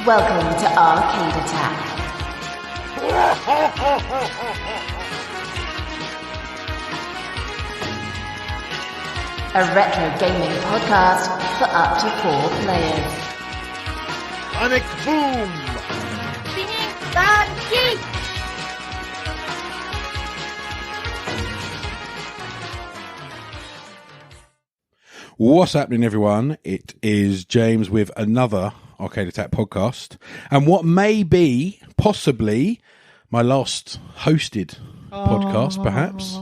Welcome to Arcade Attack. A retro gaming podcast for up to 4 players. Sonic Boom! Singing the key! What's happening, everyone? It is James with another Arcade Attack podcast, and what may be possibly my last hosted podcast, perhaps.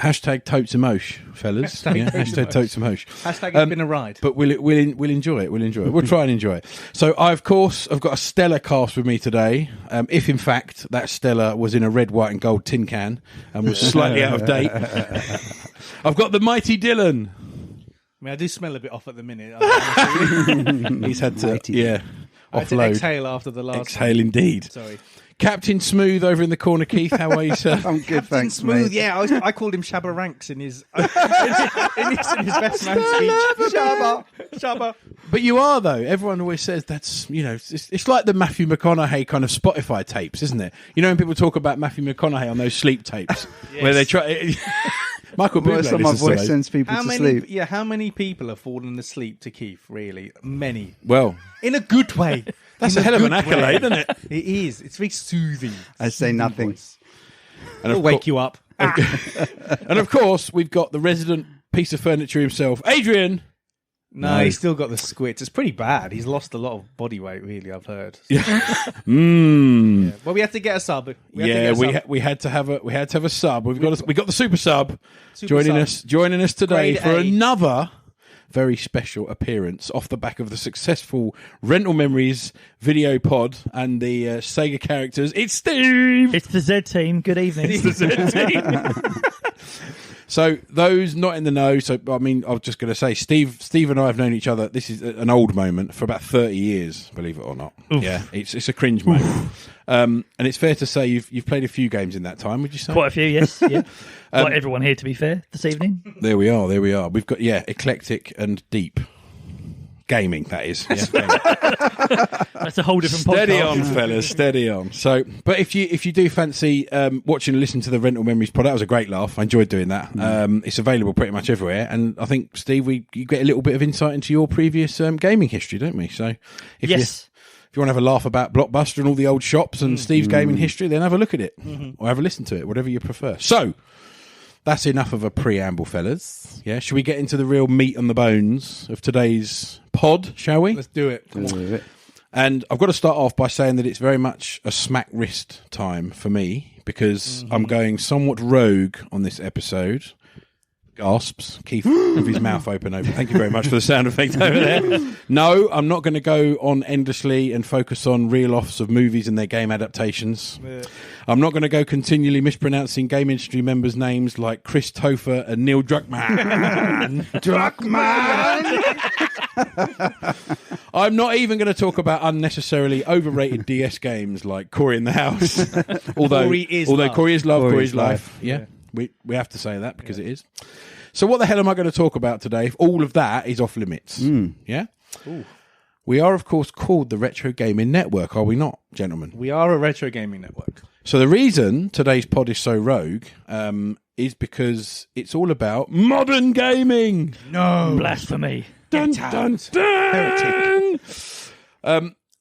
Hashtag totes emosh, fellas. Hashtag totes emosh. Hashtag it's been a ride. But we'll enjoy it. We'll try and enjoy it. So I've got a stellar cast with me today. If in fact that stellar was in a red, white, and gold tin can and was slightly out of date, I've got the mighty Dylan. I mean, I do smell a bit off at the minute. He's had to, I had to offload. exhale after the last Exhale one. indeed. Sorry. Captain Smooth over in the corner. Keith, how are you, sir? I'm good, thanks, Smooth, mate. yeah. I called him Shabba Ranks in his in his best man speech. Shabba. But you are, though. Everyone always says that's, it's like the Matthew McConaughey kind of Spotify tapes, isn't it? You know, when people talk about Matthew McConaughey on those sleep tapes, where they try... Michael Bublé So my voice sends people How to many? sleep. Yeah, how many people have fallen asleep to Keith? Really, many. Well, In a good way. that's In a hell of an good accolade, way. isn't it? It is. It's very soothing. I say nothing. And It'll wake you up. And of course, we've got the resident piece of furniture himself, Adrian. No, he's still got the squits. It's pretty bad. He's lost a lot of body weight, really, I've heard. Yeah. Yeah. Well, we had to get a sub. We had to have a sub. We got the super sub Super joining sub. us today Grade for A. another very special appearance off the back of the successful Rental Memories video pod and the Sega characters. It's Steve. It's the Z team. Good evening. It's the Z team. So those not in the know, I was just going to say, Steve and I have known each other. This is an old moment for about 30 years, believe it or not. Oof. Yeah, it's a cringe moment. And it's fair to say you've played a few games in that time. Would you say? Quite a few, yes. Yeah. Like everyone here, to be fair, this evening. There we are. We've got eclectic and deep gaming. That is. Yeah, gaming. That's a whole different podcast. Steady on, fellas. Steady on. So, but if you do fancy watching and listening to the Rental Memories pod, that was a great laugh. I enjoyed doing that. It's available pretty much everywhere, and I think Steve, you get a little bit of insight into your previous gaming history, don't we? So, if you want to have a laugh about Blockbuster and all the old shops and Steve's gaming history, then have a look at it or have a listen to it, whatever you prefer. So, that's enough of a preamble, fellas. Yeah, should we get into the real meat on the bones of today's pod, shall we? Let's do it. Come on. And I've got to start off by saying that it's very much a smack wrist time for me because I'm going somewhat rogue on this episode. Gasps. Keith with his mouth open. Thank you very much for the sound effect over there. No, I'm not going to go on endlessly and focus on reel-offs of movies and their game adaptations. Yeah. I'm not going to go continually mispronouncing game industry members' names like Chris Topher and Neil Druckmann. I'm not even going to talk about unnecessarily overrated DS games like Corey in the House. although Corey is love, Corey's life. Yeah. We have to say that because it is. So what the hell am I going to talk about today if all of that is off limits? Yeah? Ooh. We are, of course, called the Retro Gaming Network, are we not, gentlemen? We are a retro gaming network. So the reason today's pod is so rogue is because it's all about modern gaming. No. Blasphemy. Dun, dun, dun.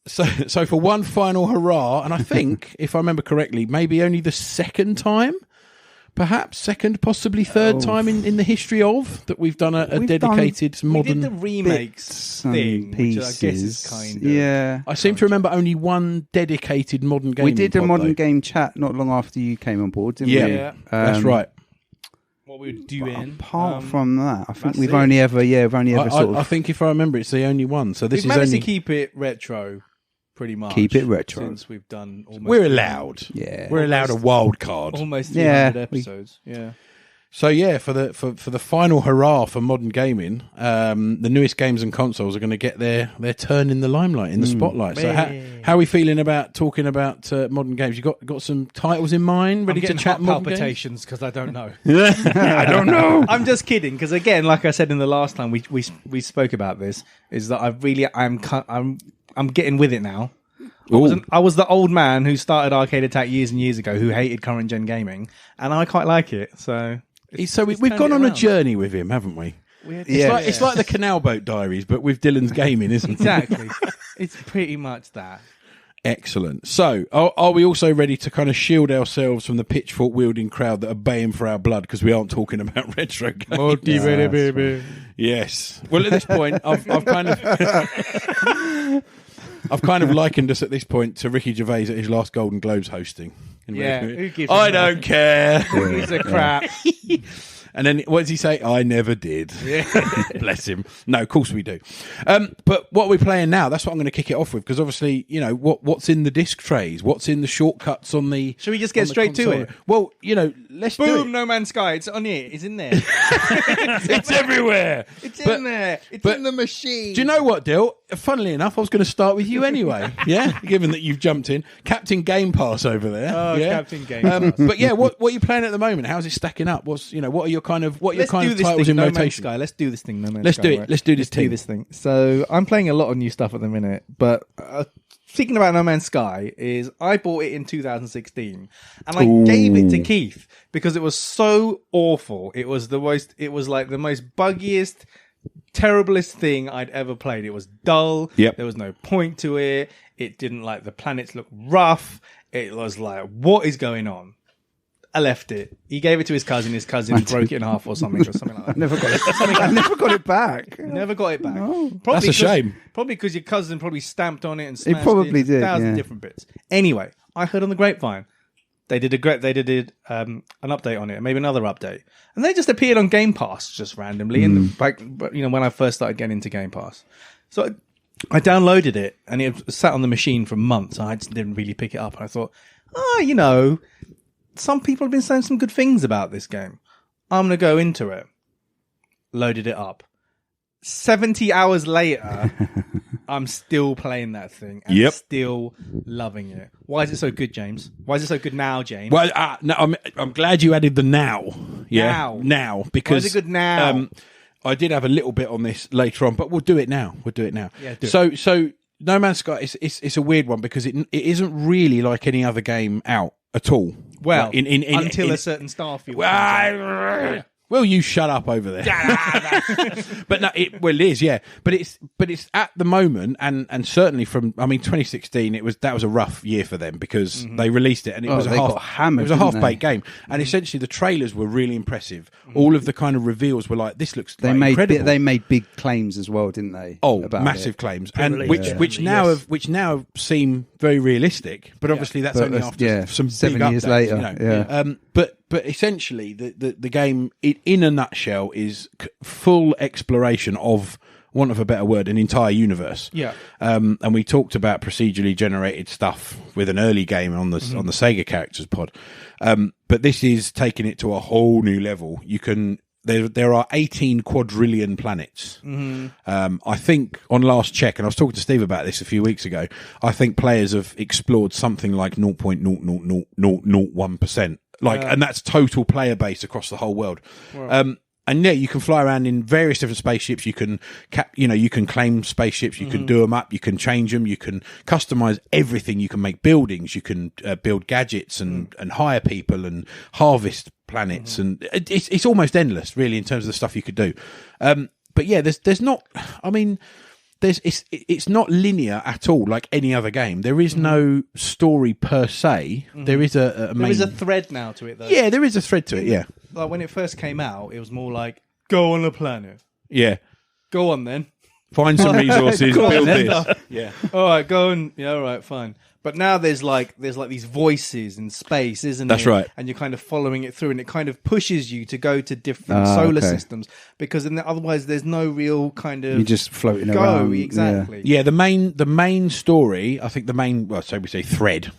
So for one final hurrah, and I think, if I remember correctly, maybe only the second time, perhaps second, possibly third time in the history of that we've done a dedicated modern. We did the remakes thing, which I guess is kind of. Yeah. I seem to remember only one dedicated modern game. We did a modern game chat not long after you came on board, didn't we? Yeah, that's right. What we were doing. Apart from that, I think we've only ever sort of. I think if I remember, it's the only one. So this we've is managed only to keep it retro. Pretty much. Keep it retro. Since we've done almost... We're allowed. Yeah. We're allowed a wild card. Almost 300 episodes. Yeah. So yeah, for the final hurrah for modern gaming, the newest games and consoles are going to get their turn in the limelight, in the spotlight. So how are we feeling about talking about modern games? You got some titles in mind, ready to chat modern palpitations because I don't know. I don't know. I'm just kidding because again, like I said in the last time we spoke about this, is that I'm getting with it now. I was the old man who started Arcade Attack years and years ago who hated current gen gaming, and I quite like it. So we've gone on a journey with him, haven't we? It's like the Canal Boat Diaries, but with Dylan's gaming, isn't it? Exactly. It's pretty much that. Excellent. So, are we also ready to kind of shield ourselves from the pitchfork wielding crowd that are baying for our blood because we aren't talking about retro games? Yes. Well, at this point, I've kind of likened us at this point to Ricky Gervais at his last Golden Globes hosting. Who gives I don't care. Who's a crap? And then what does he say? I never did. Yeah. Bless him. No, of course we do. But what we're playing now, that's what I'm going to kick it off with, because obviously, you know, what's in the disc trays? What's in the shortcuts on the... Should we just get straight to it? Well, you know, let's do it. Boom, No Man's Sky. It's on here. It's in there. It's everywhere. It's in there. It's in the machine. Do you know what, Dill? Funnily enough, I was going to start with you anyway. Yeah, given that you've jumped in. Captain Game Pass over there. Oh, yeah? Captain Game Pass. But yeah, what are you playing at the moment? How's it stacking up? What are your kind of titles in rotation? Let's do this thing, No Man's Let's Sky. do it. Let's do this thing. So I'm playing a lot of new stuff at the minute, but speaking about No Man's Sky, is I bought it in 2016 and I gave it to Keith because it was so awful. It was like the most buggiest, terriblest thing I'd ever played. It was dull. Yep. There was no point to it. It didn't like the planets look rough. It was like, what is going on? I left it. He gave it to his cousin. His cousin broke it in half or something like that. I never got it back. Never got it back. No. That's a shame. Probably because your cousin probably stamped on it and smashed probably it into did, 1,000 yeah. different bits. Anyway, I heard on the grapevine they did an update on it, and maybe another update, and they just appeared on Game Pass just randomly when I first started getting into Game Pass. So I downloaded it, and it sat on the machine for months. And I just didn't really pick it up, and I thought, some people have been saying some good things about this game. I'm going to go into it. Loaded it up. 70 hours later, I'm still playing that thing and still loving it. Why is it so good, James? Why is it so good now, James? Well, no, I'm glad you added the now. Yeah, now because why is it good now? I did have a little bit on this later on, but we'll do it now. Yeah, do it. So No Man's Sky, it's a weird one because it isn't really like any other game out at all. Well, like until a certain Starfield. Well, you shut up over there. But no, it is, yeah. But it's at the moment, and certainly from 2016, that was a rough year for them because they released it and it was a half-baked game, and essentially the trailers were really impressive. All of the kind of reveals were like, this looks incredible. They made big claims as well, didn't they? Oh, massive claims, and which now seem very realistic. But obviously that's only after some 7 big years updates, later. But essentially, the game, in a nutshell, is full exploration of, want of a better word, an entire universe. Yeah. And we talked about procedurally generated stuff with an early game on the Sega Characters pod. But this is taking it to a whole new level. You can... There are 18 quadrillion planets. I think on last check, and I was talking to Steve about this a few weeks ago, I think players have explored something like 0.00001%. And that's total player base across the whole world. Wow. And yeah, you can fly around in various different spaceships. You can, you can claim spaceships. You can do them up. You can change them. You can customize everything. You can make buildings. You can build gadgets and hire people and harvest planets. And it's almost endless, really, in terms of the stuff you could do. But yeah, there's not. It's not linear at all, like any other game. There is no story per se. There is a main... There is a thread now to it, though. Yeah, there is a thread to it. Yeah. Like when it first came out, it was more like, go on a planet. Yeah. Go on then. Find some resources, build this. Yeah. All right, go on. Yeah, all right, fine. But now there's like these voices in space, isn't it? That's right. And you're kind of following it through, and it kind of pushes you to go to different solar systems, because otherwise there's no real kind of you're just floating around. Exactly. Yeah, the main story, I think so we say thread,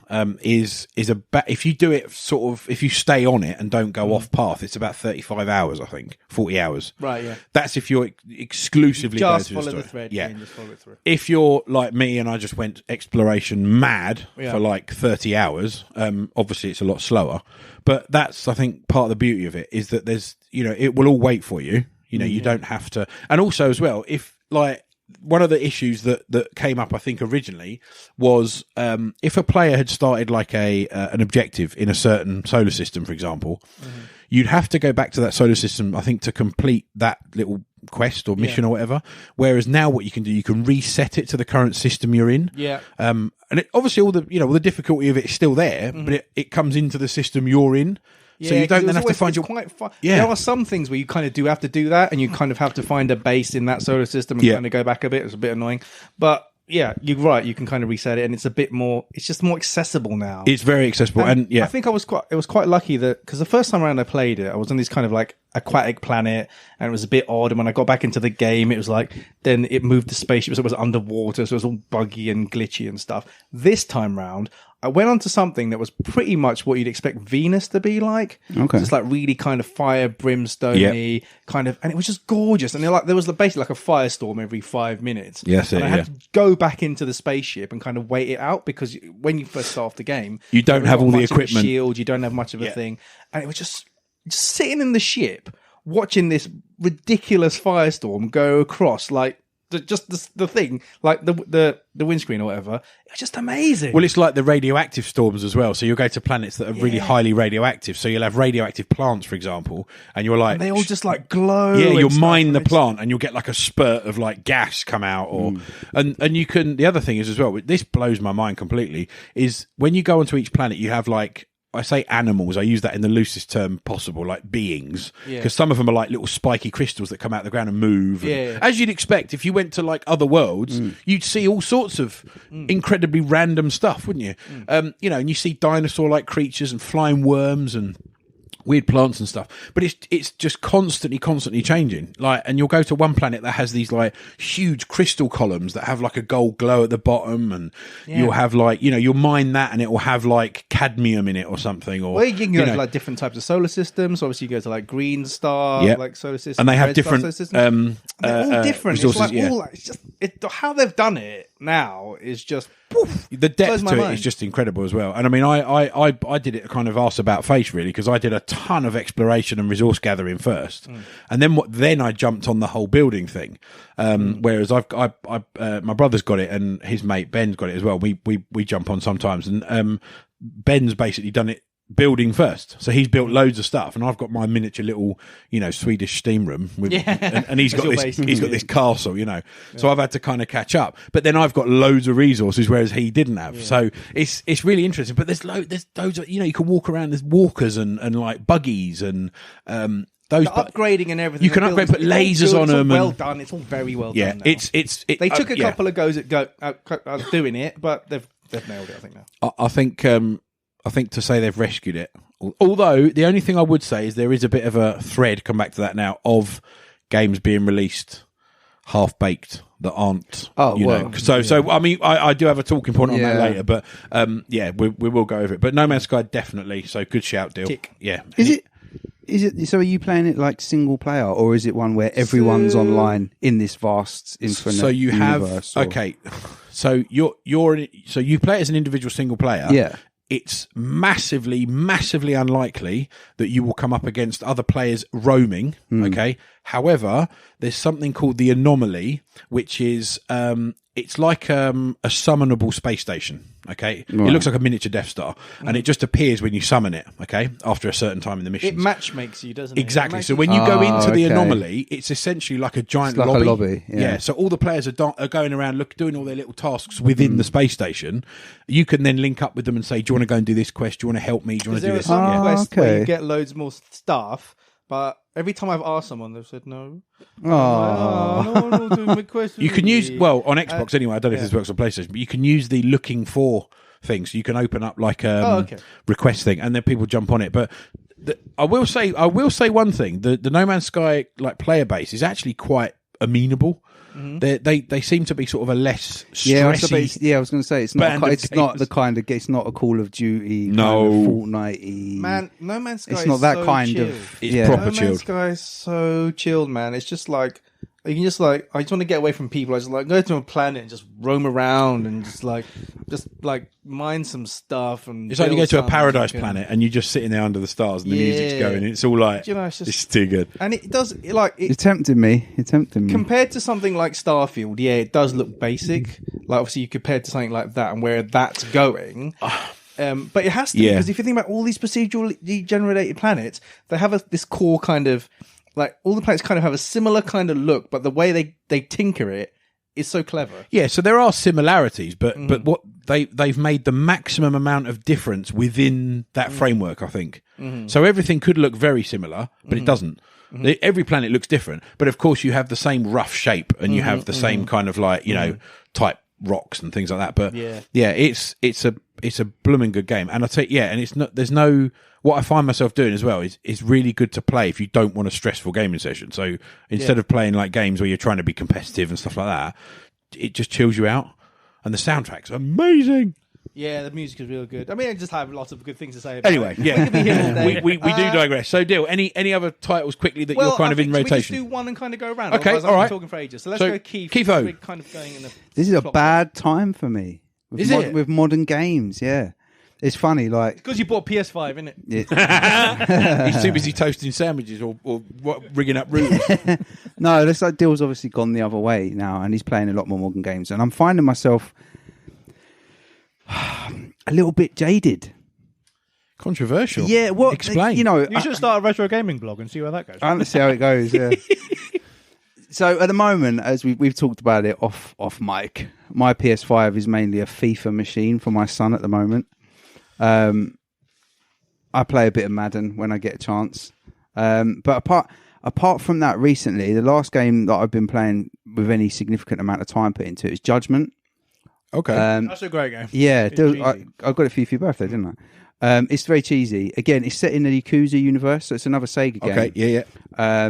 is about, if you do it sort of, if you stay on it and don't go off path, it's about 35 hours, I think, 40 hours. Right. Yeah. That's if you're exclusively Just going follow through the thread. Yeah. And just follow it through. If you're like me and I just went exploration mad for like 30 hours, obviously it's a lot slower, but that's, I think, part of the beauty of it is that there's, it will all wait for you. You don't have to. And also as well, if like one of the issues that came up, I think originally was, if a player had started like an objective in a certain solar system, for example, you'd have to go back to that solar system, I think, to complete that little quest or mission or whatever. Whereas now what you can do, you can reset it to the current system you're in. Yeah. And obviously all the difficulty of it is still there, but it comes into the system you're in. So you don't then have to find your... Quite fun. Yeah. There are some things where you kind of do have to do that, and you kind of have to find a base in that solar system and kind of go back a bit. It's a bit annoying. But yeah, you're right. You can kind of reset it, and it's just more accessible now. It's very accessible. And I think it was quite lucky that, because the first time around I played it, I was on this kind of like aquatic planet, and it was a bit odd. And when I got back into the game, it was like, then it moved the spaceship, so it was underwater, so it was all buggy and glitchy and stuff. This time round, I went on to something that was pretty much what you'd expect Venus to be like. Okay. Just like really kind of fire brimstone-y kind of, and it was just gorgeous. And there was basically like a firestorm every 5 minutes. Yes, and I had to go back into the spaceship and kind of wait it out, because when you first start off the game, you don't have all the equipment. Shield, you don't have much of a thing, and it was just sitting in the ship watching this ridiculous firestorm go across, like the thing, like the windscreen or whatever. It was just amazing. Well, it's like the radioactive storms as well. So you'll go to planets that are really highly radioactive. So you'll have radioactive plants, for example, and you're like, and they all just like glow. Yeah, you'll mine the plant, and you'll get like a spurt of like gas come out, or and you can. The other thing is as well, this blows my mind completely, is when you go onto each planet, you have like, I say animals, I use that in the loosest term possible, like beings, because some of them are like little spiky crystals that come out of the ground and move. And, as you'd expect, if you went to like other worlds, you'd see all sorts of incredibly random stuff, wouldn't you? And you see dinosaur-like creatures and flying worms and weird plants and stuff, but it's just constantly changing. Like, and you'll go to one planet that has these like huge crystal columns that have like a gold glow at the bottom, and you'll have like, you'll mine that and it will have like cadmium in it or something. Or you can go to like different types of solar systems. Obviously, you go to like green star, like solar system, and they have different they're all different resources. It's just how they've done it now is just poof, the depth to it mind. is just incredible as well. And I mean, I did it kind of arse about face, really, because I did a ton of exploration and resource gathering first, and then I jumped on the whole building thing. Whereas my brother's got it, and his mate Ben's got it as well. We jump on sometimes, and Ben's basically done it building first, so he's built loads of stuff, and I've got my miniature little Swedish steam room with, and he's got this castle, so I've had to kind of catch up, but then I've got loads of resources, whereas he didn't have. So it's really interesting, but there's loads of, you can walk around, there's walkers and like buggies and those upgrading and everything. You can upgrade, put lasers on them. Well done. It's all very well done. Now. They took a couple of goes at doing it, but they've nailed it, I think now. I think to say they've rescued it. Although the only thing I would say is there is a bit of a thread, come back to that now, of games being released half baked that aren't. So I mean, I do have a talking point on that later, but we will go over it. But No Man's Sky definitely. So good shout, Deal. Tick. Yeah. Is it? So are you playing it like single player, or is it one where everyone's online in this vast infinite So you universe? So you play it as an individual single player. Yeah. It's massively unlikely that you will come up against other players roaming. Okay. However, there's something called the anomaly, which is it's like a summonable space station. Okay, It looks like a miniature Death Star, and it just appears when you summon it. Okay, after a certain time in the mission, it matchmakes you, doesn't it? Exactly. So when you go into the anomaly, it's essentially like a giant like lobby. A lobby. Yeah. So all the players are going around doing all their little tasks within the space station. You can then link up with them and say, "Do you want to go and do this quest? Do you want to help me? Do you want to do this?" There are some quests where you get loads more stuff, but every time I've asked someone, they've said no. I don't want to do my quest. You can use on Xbox anyway. I don't know if this works on PlayStation, but you can use the looking for things. You can open up like okay. request thing, and then people jump on it. But I will say one thing: the No Man's Sky like player base is actually quite amenable. They seem to be sort of a less stressy. I was going to say it's not the kind of it's not a Call of Duty, no kind of Fortnite-y. Man, No Man's Sky. It's not that so kind chilled. of. It's proper No chilled. Man's Sky is so chilled, man. It's just like you can just like I just want to get away from people. I just like go to a planet and just roam around and just like mine some stuff and. It's like you go build to a something paradise and- planet and you're just sitting there under the stars and the music's Yeah. going. And it's all like You know, it's just- it's too good. and it does like You're tempting me. compared to something like Starfield, yeah, it does look basic. Like obviously, you compared to something like that and where that's going. But it has to Yeah. because if you think about all these procedurally generated planets, they have this core kind of like all the planets kind of have a similar kind of look, but the way they tinker it is so clever. Yeah, so there are similarities, but what they've made the maximum amount of difference within that framework, I think. So everything could look very similar, but it doesn't. Every planet looks different, but of course you have the same rough shape and you have the same kind of like type rocks and things like that. But it's a blooming good game, and I tell you, and it's not. There's no. What I find myself doing as well is really good to play if you don't want a stressful gaming session. So instead of playing like games where you're trying to be competitive and stuff like that, it just chills you out. And the soundtrack's amazing. Yeah, the music is real good. I mean, I just have lots of good things to say about Anyway, it. yeah, We could be here all day. we do digress. So, Dil, any other titles quickly that you're kind of in I think rotation? we just do one and kind of go around. Okay, Otherwise, all right. I'm talking for ages. So let's So, go Keith. Keith-o. We're kind of going in the. This is a clock. bad time for me. Is it? With modern games? Yeah, it's funny. Like Because you bought PS5, innit? He's too busy toasting sandwiches or rigging up routers. No, this like Dill's obviously gone the other way now, and he's playing a lot more modern games, and I'm finding myself a little bit jaded. Controversial. Yeah, well, Explain. You should start a retro gaming blog and see where that goes. I want to see how it goes. Yeah. So at the moment, as we've talked about it off mic, my PS5 is mainly a FIFA machine for my son at the moment. I play a bit of Madden when I get a chance, but apart from that, recently the last game that I've been playing with any significant amount of time put into it is Judgment. Okay. That's a great game. Yeah, It's cheesy. I got it for you for your birthday, didn't I? It's very cheesy. Again, it's set in the Yakuza universe, so it's another Sega game. Okay. Yeah.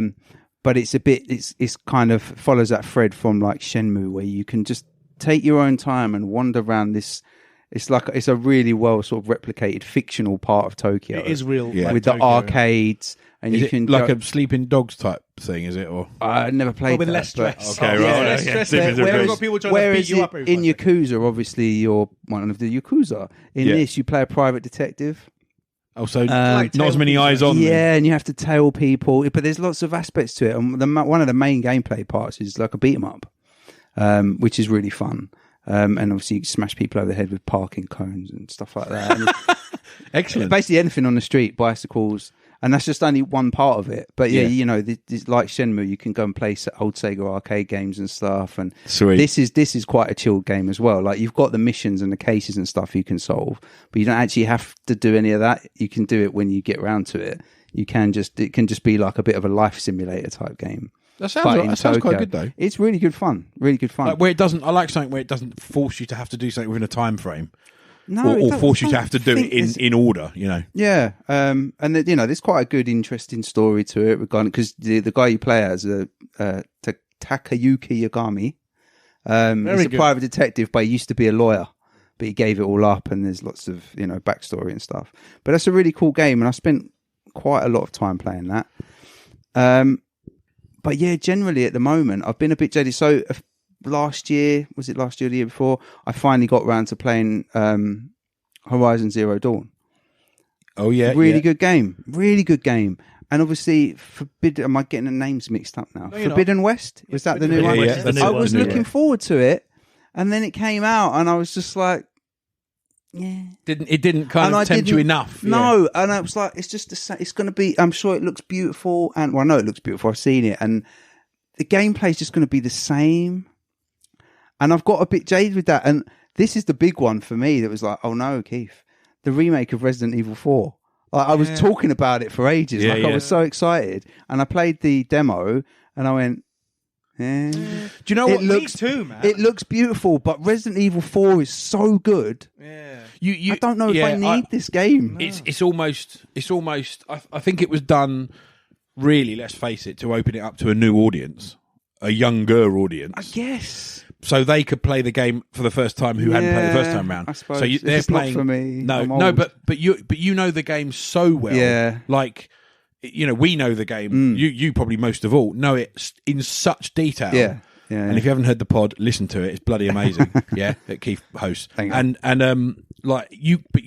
But it's a bit. It's kind of follows that thread from like Shenmue, where you can just take your own time and wander around this. It's a really well sort of replicated fictional part of Tokyo. It is real. Yeah. like with the Tokyo. arcades, and Is you it can like go, a sleeping dogs type thing? Is it or? I never played with that, less but- stress. Okay, Yeah, right. less Okay. stress. Sleeping Where dogs. we've got people trying to Whereas beat you up. in Yakuza, obviously you're one of the Yakuza. In Yeah. this, you play a private detective. Oh, so Like not as many tail eyes on. them. Yeah, and you have to tail people, but there's lots of aspects to it. And one of the main gameplay parts is like a beat 'em up, which is really fun. And obviously, you smash people over the head with parking cones and stuff like that. And Excellent. basically, anything on the street, bicycles, and that's just only one part of it. But yeah, Yeah. you know, this, like Shenmue, you can go and play old Sega arcade games and stuff. And Sweet. this is quite a chilled game as well. Like you've got the missions and the cases and stuff you can solve, but you don't actually have to do any of that. You can do it when you get around to it. It can just be like a bit of a life simulator type game. That But in sounds quite Tokyo. good though. It's really good fun. Really good fun. Like where it doesn't. I like something where it doesn't force you to have to do something within a time frame, No, or force you to have to do it in order. You know. Yeah, and you know, there's quite a good, interesting story to it regarding because the guy you play as Takayuki Yagami. He's a good. private detective, but he used to be a lawyer, but he gave it all up, and there's lots of backstory and stuff. But that's a really cool game, and I spent quite a lot of time playing that. But yeah, generally at the moment, I've been a bit jaded. So last year or the year before, I finally got around to playing Horizon Zero Dawn. Oh yeah. Really yeah. good game. Really good game. And obviously, am I getting the names mixed up now? No, you're Forbidden West? Was that the new Forbidden one? West is the new I one. was The new looking one. forward to it, and then it came out, and I was just like, yeah. It didn't kind And of I tempt you didn't- enough. No, and I was like, it's just the same. It's going to be. I'm sure it looks beautiful, and well, I know it looks beautiful. I've seen it, and the gameplay is just going to be the same. And I've got a bit jaded with that. And this is the big one for me. That was like, oh no, Keith, the remake of Resident Evil 4. Like, I was talking about it for ages. Yeah, I yeah. was so excited, and I played the demo, and I went, Yeah. Do you know what? Me too, man. It looks beautiful, but Resident Evil 4 is so good. Yeah. You I don't know if I need this game. It's almost. I think it was done. Really, let's face it, to open it up to a new audience, a younger audience. I guess. So they could play the game for the first time who hadn't played the first time round. I suppose. So they're it's playing not for me. I'm No, old. but you know the game so well. Yeah. Like, you know, we know the game. You probably most of all know it in such detail. Yeah. Yeah. And if you haven't heard the pod, listen to it. It's bloody amazing. Yeah, that Keith hosts. Thank you. And like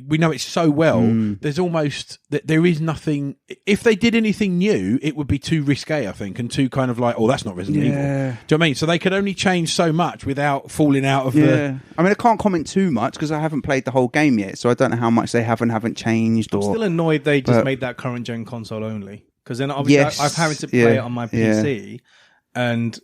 we know it so well. There's almost there is nothing. If they did anything new, it would be too risque, I think, and too kind of like, oh, that's not Resident Evil. Do you know what I mean? So they could only change so much without falling out of the. I mean, I can't comment too much because I haven't played the whole game yet, so I don't know how much they have and haven't changed. I'm still annoyed they just made that current gen console only, because then obviously I'm having to play it on my PC, and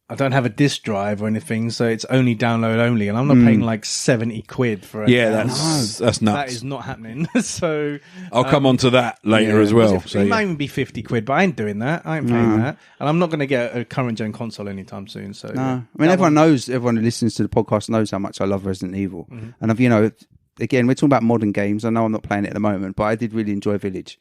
I don't have a disc drive or anything, so it's only download only, and I'm not paying like 70 quid for it. Yeah, that's nuts. That is not happening. So I'll come on to that later as well. It might even be 50 quid, but I ain't doing that. I ain't paying that, and I'm not going to get a current gen console anytime soon. So no, I mean, everyone who listens to the podcast knows how much I love Resident Evil, and again, we're talking about modern games. I know I'm not playing it at the moment, but I did really enjoy Village.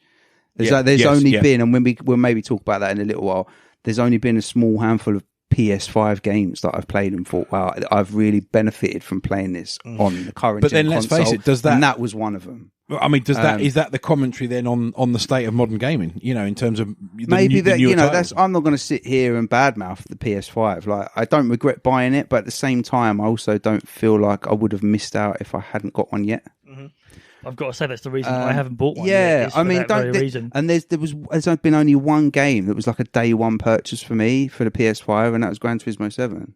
There's only been, and we'll maybe talk about that in a little while. There's only been a small handful of PS5 games that I've played and thought, wow, I've really benefited from playing this on the current. But then let's face it, does that? And that was one of them. I mean, is that the commentary then on the state of modern gaming? You know, in terms of maybe that titles? I'm not going to sit here and badmouth the PS5. Like, I don't regret buying it, but at the same time, I also don't feel like I would have missed out if I hadn't got one yet. I've got to say that's the reason I haven't bought one. Yeah, I mean, reason. And there's been only one game that was like a day one purchase for me for the PS5, and that was Gran Turismo 7.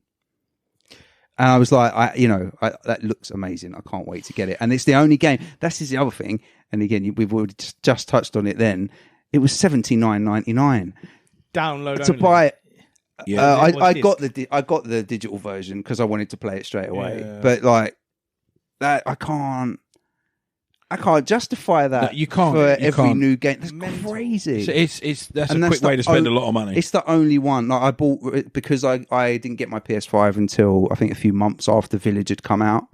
And I was like, that looks amazing. I can't wait to get it. And it's the only game. That's the other thing. And again, we've already just touched on it. Then it was $79.99 download to only. buy it. Yeah, I got the digital version because I wanted to play it straight away. Yeah. But like that, I can't justify that. No, you can't for you every can't. new game. That's crazy. So that's a quick way to spend a lot of money. It's the only one. Like, I bought it because I didn't get my PS5 until I think a few months after Village had come out.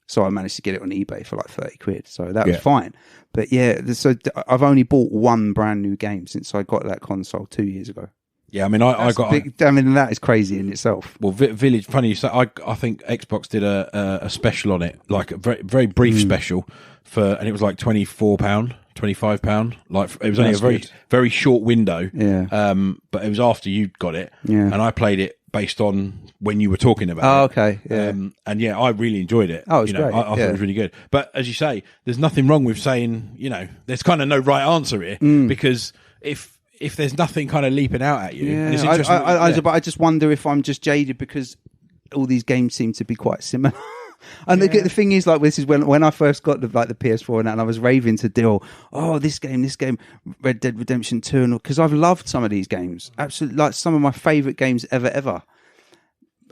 So I managed to get it on eBay for like 30 quid. So that was fine. But yeah, so I've only bought one brand new game since I got that console 2 years ago. Yeah, I mean, I mean, that is crazy in itself. Well, Village, funny you say, I think Xbox did a special on it, like a very, very brief special and it was like £24, £25. Like, it was only a very, very short window. Yeah. But it was after you got it. Yeah. And I played it based on when you were talking about Oh, it. okay. Yeah. And yeah, I really enjoyed it. Oh, it was great. I thought it was really good. But as you say, there's nothing wrong with saying, there's kind of no right answer here because if there's nothing kind of leaping out at you, and it's interesting. But I just wonder if I'm just jaded because all these games seem to be quite similar. And the thing is, like, this is when I first got the PS4 and that, and I was raving to Dill, this game, Red Dead Redemption 2, because I've loved some of these games, absolutely, like some of my favourite games ever.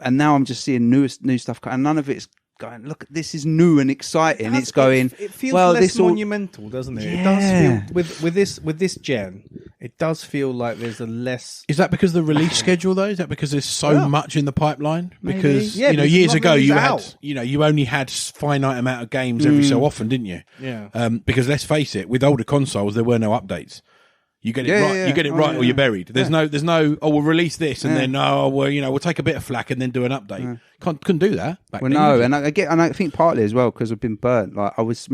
And now I'm just seeing new stuff, and none of it's going, look, this is new and exciting. It feels less monumental, doesn't it? Yeah. It does feel with this gen. It does feel like there's a less. Is that because of the release schedule though? Is that because there's so much in the pipeline? Maybe. Because Yeah, because years ago you had out. you only had finite amount of games every so often, didn't you? Yeah. Because let's face it, with older consoles there were no updates. You get it right. You get it right, or you're buried. There's no. Oh, we'll release this, and then we'll take a bit of flack and then do an update. Couldn't do that. Back then, no, and I think partly as well because I've been burnt. Like I was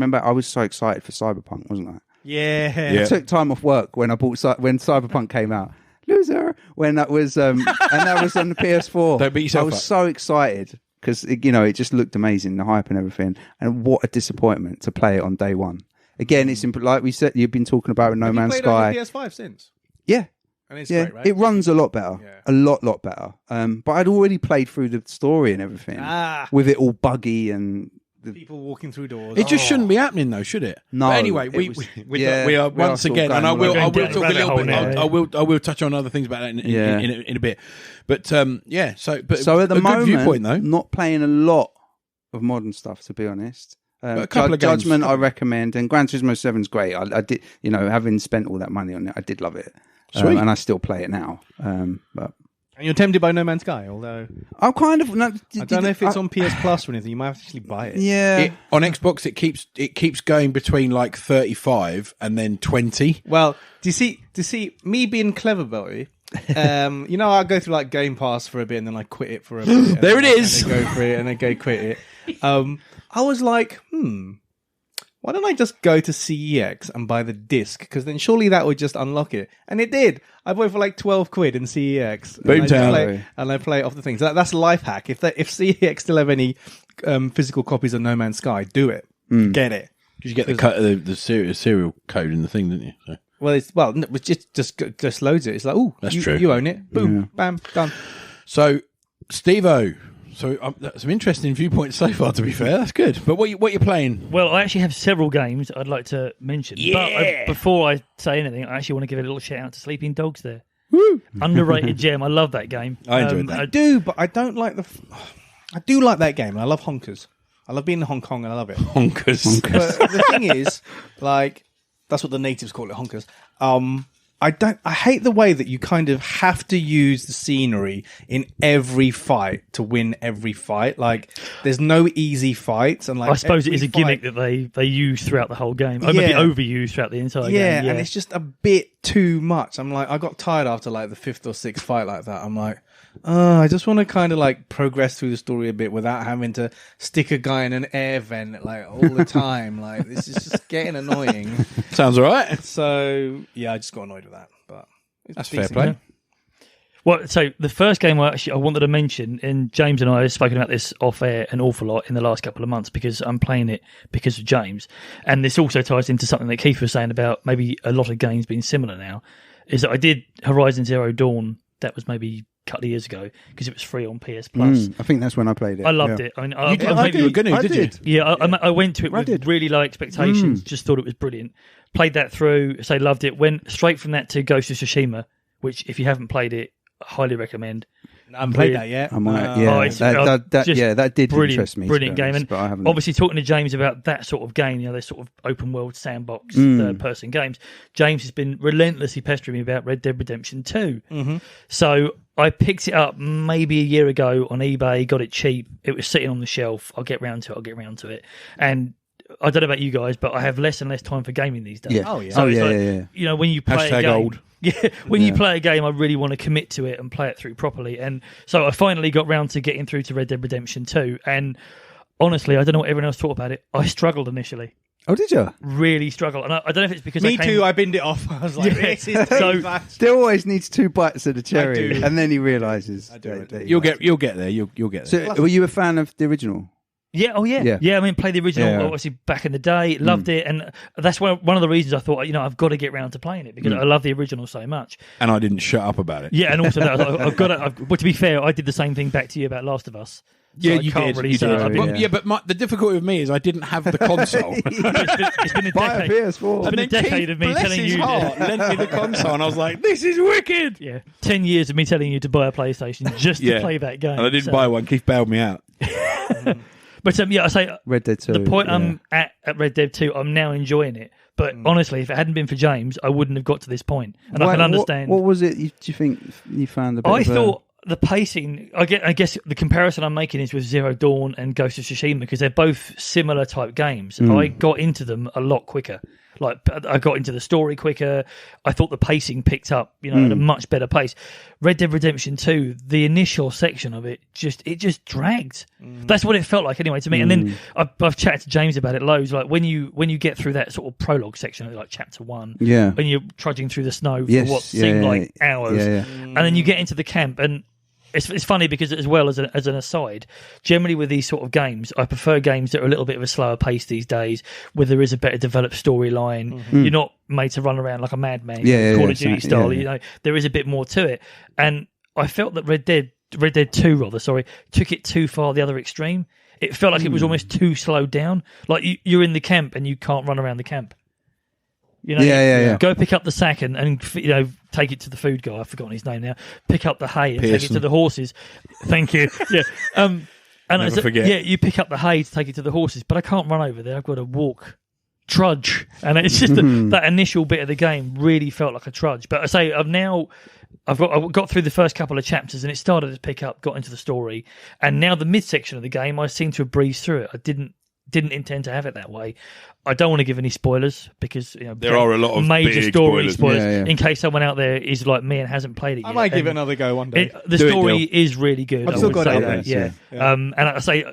so excited for Cyberpunk, wasn't I? Yeah. I took time off work when when Cyberpunk came out. Loser. When that was and that was on the PS4. Don't beat yourself I was up. so excited because it just looked amazing, the hype and everything. And what a disappointment to play it on day one. Again, it's like we said. You've been talking about with No Man's Sky. Have you played on the PS5 since? Yeah. And it's Yeah, great, right? it runs a lot better, Yeah. a lot better. But I'd already played through the story and everything, with it all buggy and People walking through doors. It just shouldn't be happening, though, should it? No, But anyway, it we was- we yeah, are we are once still again, going and I on will a talk a rabbit little hole bit. now. I will touch on other things about that in a bit. But So at the a moment, good viewpoint though. not playing a lot of modern stuff, to be honest. A couple of games. Judgment I recommend, and Gran Turismo 7's great. I did, having spent all that money on it, I did love it. Sweet. And I still play it now. But And you're tempted by No Man's Sky, although I'm kind of. No, I don't know if it's on PS Plus or anything. You might have to actually buy it. Yeah. On Xbox, it keeps going between like 35 and then 20. Well, do you see me being clever, Bowie? I'll go through like Game Pass for a bit and then I quit it for a bit. There it is. And then go for it and then go quit it. I was like, why don't I just go to CEX and buy the disc? Because then surely that would just unlock it. And it did. I bought it for like 12 quid in CEX. Boomtown. And I play it off the thing. So that's a life hack. If CEX still have any physical copies of No Man's Sky, do it. Get it. Because you get the serial code in the thing, didn't you? So. Well, it just loads it. It's like, that's true. true. You own it. Boom, bam, done. So, Steve-O. So, some interesting viewpoints so far, to be fair. That's good. But what you playing? Well, I actually have several games I'd like to mention. Yeah. But before I say anything, I actually want to give a little shout out to Sleeping Dogs there. Woo! Underrated gem. I love that game. I enjoyed that. I do, but I don't like I do like that game. I love honkers. I love being in Hong Kong and I love it. Honkers. But the thing is, like, that's what the natives call it, honkers. I hate the way that you kind of have to use the scenery in every fight to win every fight. Like, there's no easy fights, and like I suppose it is a gimmick fight, that they use throughout the whole game. Or maybe overused throughout the entire game. Yeah, and it's just a bit too much. I'm like, I got tired after like the 5th or 6th fight like that. I'm like, I just want to kind of like progress through the story a bit without having to stick a guy in an air vent like all the time. Like, this is just getting annoying. Sounds all right. So yeah, I just got annoyed with that. But that's fair play. Yeah. Well, so the first game I wanted to mention, and James and I have spoken about this off air an awful lot in the last couple of months because I'm playing it because of James, and this also ties into something that Keith was saying about maybe a lot of games being similar now. Is that I did Horizon Zero Dawn. That was maybe a couple of years ago because it was free on PS Plus. I think that's when I played it. I loved it. I mean, you were gonna, did you? Yeah, I went to it with really low expectations. Just thought it was brilliant. Played that through. Loved it. Went straight from that to Ghost of Tsushima, which if you haven't played it, I highly recommend. I haven't played that yet. I might. That did interest me. Brilliant game, honest, but I haven't. Obviously talking to James about that sort of game, they're sort of open world sandbox third-person games. James has been relentlessly pestering me about Red Dead Redemption 2. Mm-hmm. So I picked it up maybe a year ago on eBay, got it cheap. It was sitting on the shelf. I'll get round to it. And I don't know about you guys, but I have less and less time for gaming these days. Yeah. Oh yeah. So yeah. You know, when you play Hashtag a game, old. Yeah, when you play a game, I really want to commit to it and play it through properly. And so I finally got round to getting through to Red Dead Redemption 2. And honestly, I don't know what everyone else thought about it. I struggled initially. Oh, did you? Really struggled. And I don't know if it's because Me too, I binned it off. I was like, this is too much. Still always needs 2 bites of the cherry, do. and then he realises. You'll get there. You'll get there. So, were you a fan of the original? Yeah, yeah. I mean, play the original obviously back in the day, loved it, and that's one of the reasons I thought, I've got to get round to playing it because I love the original so much. And I didn't shut up about it. Yeah, and also that, I've got to. But to be fair, I did the same thing back to you about Last of Us. Yeah, so you did. Really You say did. I've been- But the difficulty with me is I didn't have the console. it's been a Buy a decade. PS4. It's been a decade of me bless telling his you. heart, lent me the console, and I was like, "This is wicked." Yeah, 10 years of me telling you to buy a PlayStation just to play that game. And I didn't buy one. Keith bailed me out. But I say Red Dead 2. the point I'm at Red Dead 2, I'm now enjoying it. But honestly, if it hadn't been for James, I wouldn't have got to this point. And I can understand. What was it? Do you think you found a bit? I thought the pacing. I guess the comparison I'm making is with Zero Dawn and Ghost of Tsushima because they're both similar type games. I got into them a lot quicker. Like I got into the story quicker. I thought the pacing picked up, at a much better pace. Red Dead Redemption 2, the initial section of it just dragged. That's what it felt like anyway to me. And then I've chatted to James about it loads. Like when you get through that sort of prologue section, like chapter 1, when you're trudging through the snow for what seemed like hours, and then you get into the camp and. It's funny because as well as an aside, generally with these sort of games, I prefer games that are a little bit of a slower pace these days, where there is a better developed storyline. You're not made to run around like a madman, Call of Duty style. There is a bit more to it, and I felt that Red Dead 2 took it too far the other extreme. It felt like it was almost too slowed down. Like you're in the camp and you can't run around the camp. Go pick up the sack and take it to the food guy. I've forgotten his name now. Pick up the hay and take it to the horses. Thank you. Yeah. And Never forget. you pick up the hay to take it to the horses, but I can't run over there. I've got to walk, trudge, and it's just that initial bit of the game really felt like a trudge. But I say I've now I got through the first couple of chapters and it started to pick up, got into the story, and now the midsection of the game, I seem to have breezed through it. I didn't intend to have it that way. I don't want to give any spoilers because there are a lot of major big story spoilers. spoilers. In case someone out there is like me and hasn't played it yet. I might give it another go one day. The story is really good. I've I still would got say it, that, yeah. And I say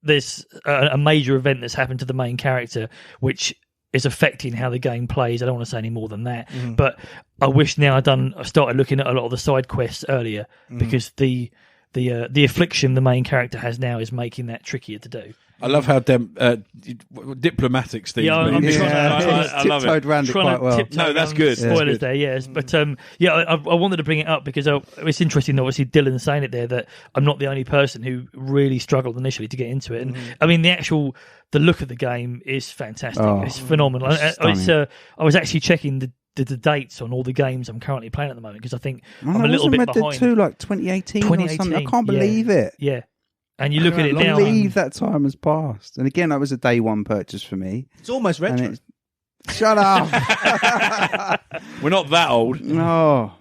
there's a major event that's happened to the main character, which is affecting how the game plays. I don't want to say any more than that, but I wish now I started looking at a lot of the side quests earlier because the affliction the main character has now is making that trickier to do. I love how diplomatic Steve. Yeah, I'm is. trying I love it. Around it quite well. No, that's good. Spoilers there, yes. But I wanted to bring it up because it's interesting, obviously, Dylan saying it there, that I'm not the only person who really struggled initially to get into it. And I mean, the look of the game is fantastic. It's phenomenal. I was actually checking the dates on all the games I'm currently playing at the moment because I think I'm a little bit behind. Red Dead 2 like 2018 or something. I can't believe it. Yeah. And you look at it I now. can't believe that time has passed. And again, that was a day one purchase for me. It's almost retro. Shut up. We're not that old. No.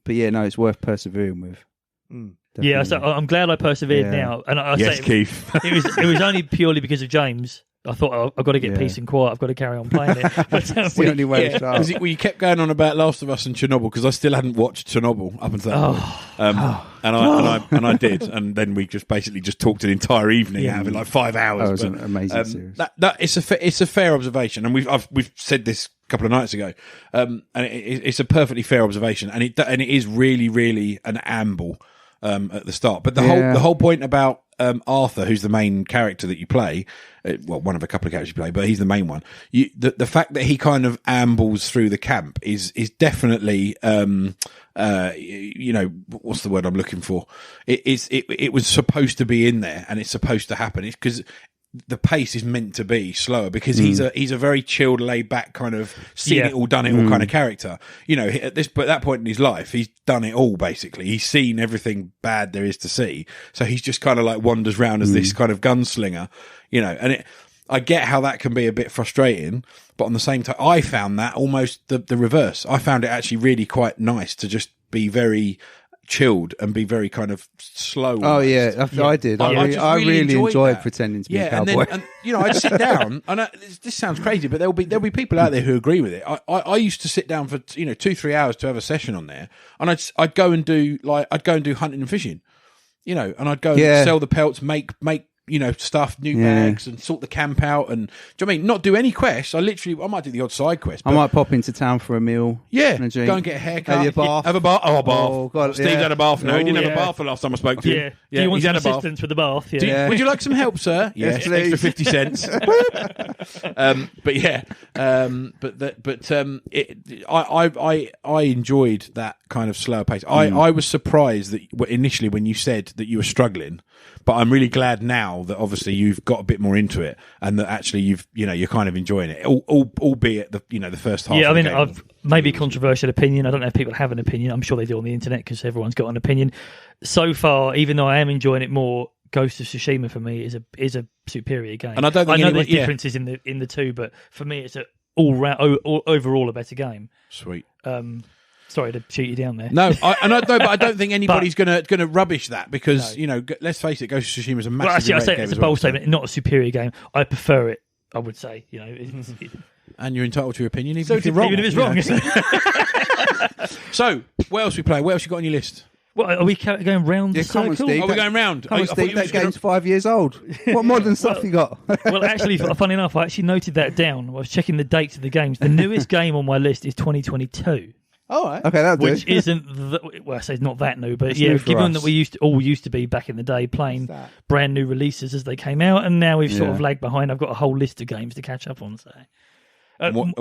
But yeah, no, it's worth persevering with. Yeah, so I'm glad I persevered now. And I Yes, say Keith. it was only purely because of James. I thought I've got to get peace and quiet. I've got to carry on playing it. But, It's the only way to start. You kept going on about Last of Us and Chernobyl because I still hadn't watched Chernobyl up until that point. And I did, and then we just basically talked an entire evening out of it, like 5 hours. That was an amazing series. It's a fair observation, and we've said this a couple of nights ago, and it's a perfectly fair observation, and it is really, really an amble at the start. But the whole point about Arthur, who's the main character that you play, one of a couple of characters you play, but he's the main one. The fact that he kind of ambles through the camp is definitely, what's the word I'm looking for? It was supposed to be in there, and it's supposed to happen. It's because the pace is meant to be slower because he's a very chilled, laid back kind of seen it all, done it all kind of character. At that point in his life, he's done it all basically. He's seen everything bad there is to see, so he's just kind of like wanders around as this kind of gunslinger, and I get how that can be a bit frustrating, but on the same time, I found that almost the reverse. I found it actually really quite nice to just be very chilled and be very kind of slow. Oh yeah, I did. I really enjoyed pretending to be a cowboy. And I'd sit down, and this sounds crazy, but there'll be people out there who agree with it. I used to sit down for 2-3 hours to have a session on there, and I'd go and do hunting and fishing, and I'd go and sell the pelts, make stuff, new bags, and sort the camp out, and do you know what I mean? Not do any quests. I might do the odd side quest. I might pop into town for a meal. Yeah, and a drink. go and get a haircut. Have a bath. Have a bath. Oh, a bath. Oh, God, Steve's had a bath. No, he didn't have a yeah. bath the last time I spoke to him. Do you want he's some had a bath. assistance with the bath? Would you like some help, sir? Yes, please. extra 50 cents. I enjoyed that kind of slower pace. I was surprised that initially when you said that you were struggling, but I'm really glad now that obviously you've got a bit more into it and that actually you're kind of enjoying it, albeit the first half. Yeah, I of the mean, game. I've maybe controversial opinion. I don't know if people have an opinion. I'm sure they do on the internet because everyone's got an opinion. So far, even though I am enjoying it more, Ghost of Tsushima for me is a superior game. And I don't think know there's differences in the two, but for me, it's overall a better game. Sweet. Sorry to shoot you down there. No, but I don't think anybody's gonna rubbish that because let's face it, Ghost of Tsushima is a massive. Well, actually, I say game it's a as well, bold statement. Not a superior game. I prefer it. I would say, and you're entitled to your opinion, even if you're wrong. Even if it's wrong. So, what else we play? What else you got on your list? Well, are we going round the come on, circle? Steve. Are we going round? Come on, Steve, that game's 5 years old. What modern stuff you got? Well, actually, funny enough, I actually noted that down. I was checking the dates of the games. The newest game on my list is 2022. All right. Okay, that'll do. Which isn't, I say it's not that new, but It's new for given us. that we used to be back in the day playing brand new releases as they came out, and now we've sort of lagged behind. I've got a whole list of games to catch up on. So,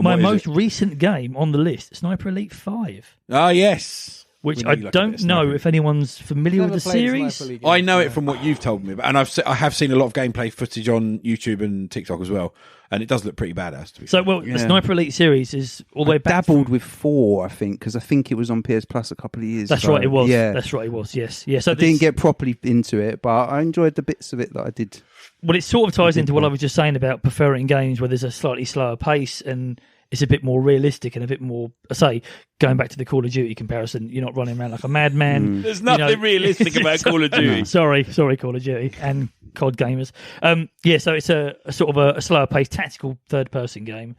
my most recent game on the list, Sniper Elite 5. Ah, yes. Which We I need like a bit don't of know Sniper. if anyone's familiar with the series. I know it from what you've told me, and I have seen a lot of gameplay footage on YouTube and TikTok as well, and it does look pretty badass. To be So, fair. the Sniper Elite series is all the way back. Dabbled with 4, I think, because I think it was on PS Plus a couple of years That's ago. right, it was. Yeah. That's right, it was. Yes, yeah. So I didn't get properly into it, but I enjoyed the bits of it that I did. Well, it sort of ties into what I was just saying about preferring games where there's a slightly slower pace, and it's a bit more realistic and a bit more, I say, going back to the Call of Duty comparison, you're not running around like a madman. There's nothing realistic about Call of Duty. Sorry, Call of Duty and COD gamers. So it's a sort of a slower paced tactical third person game,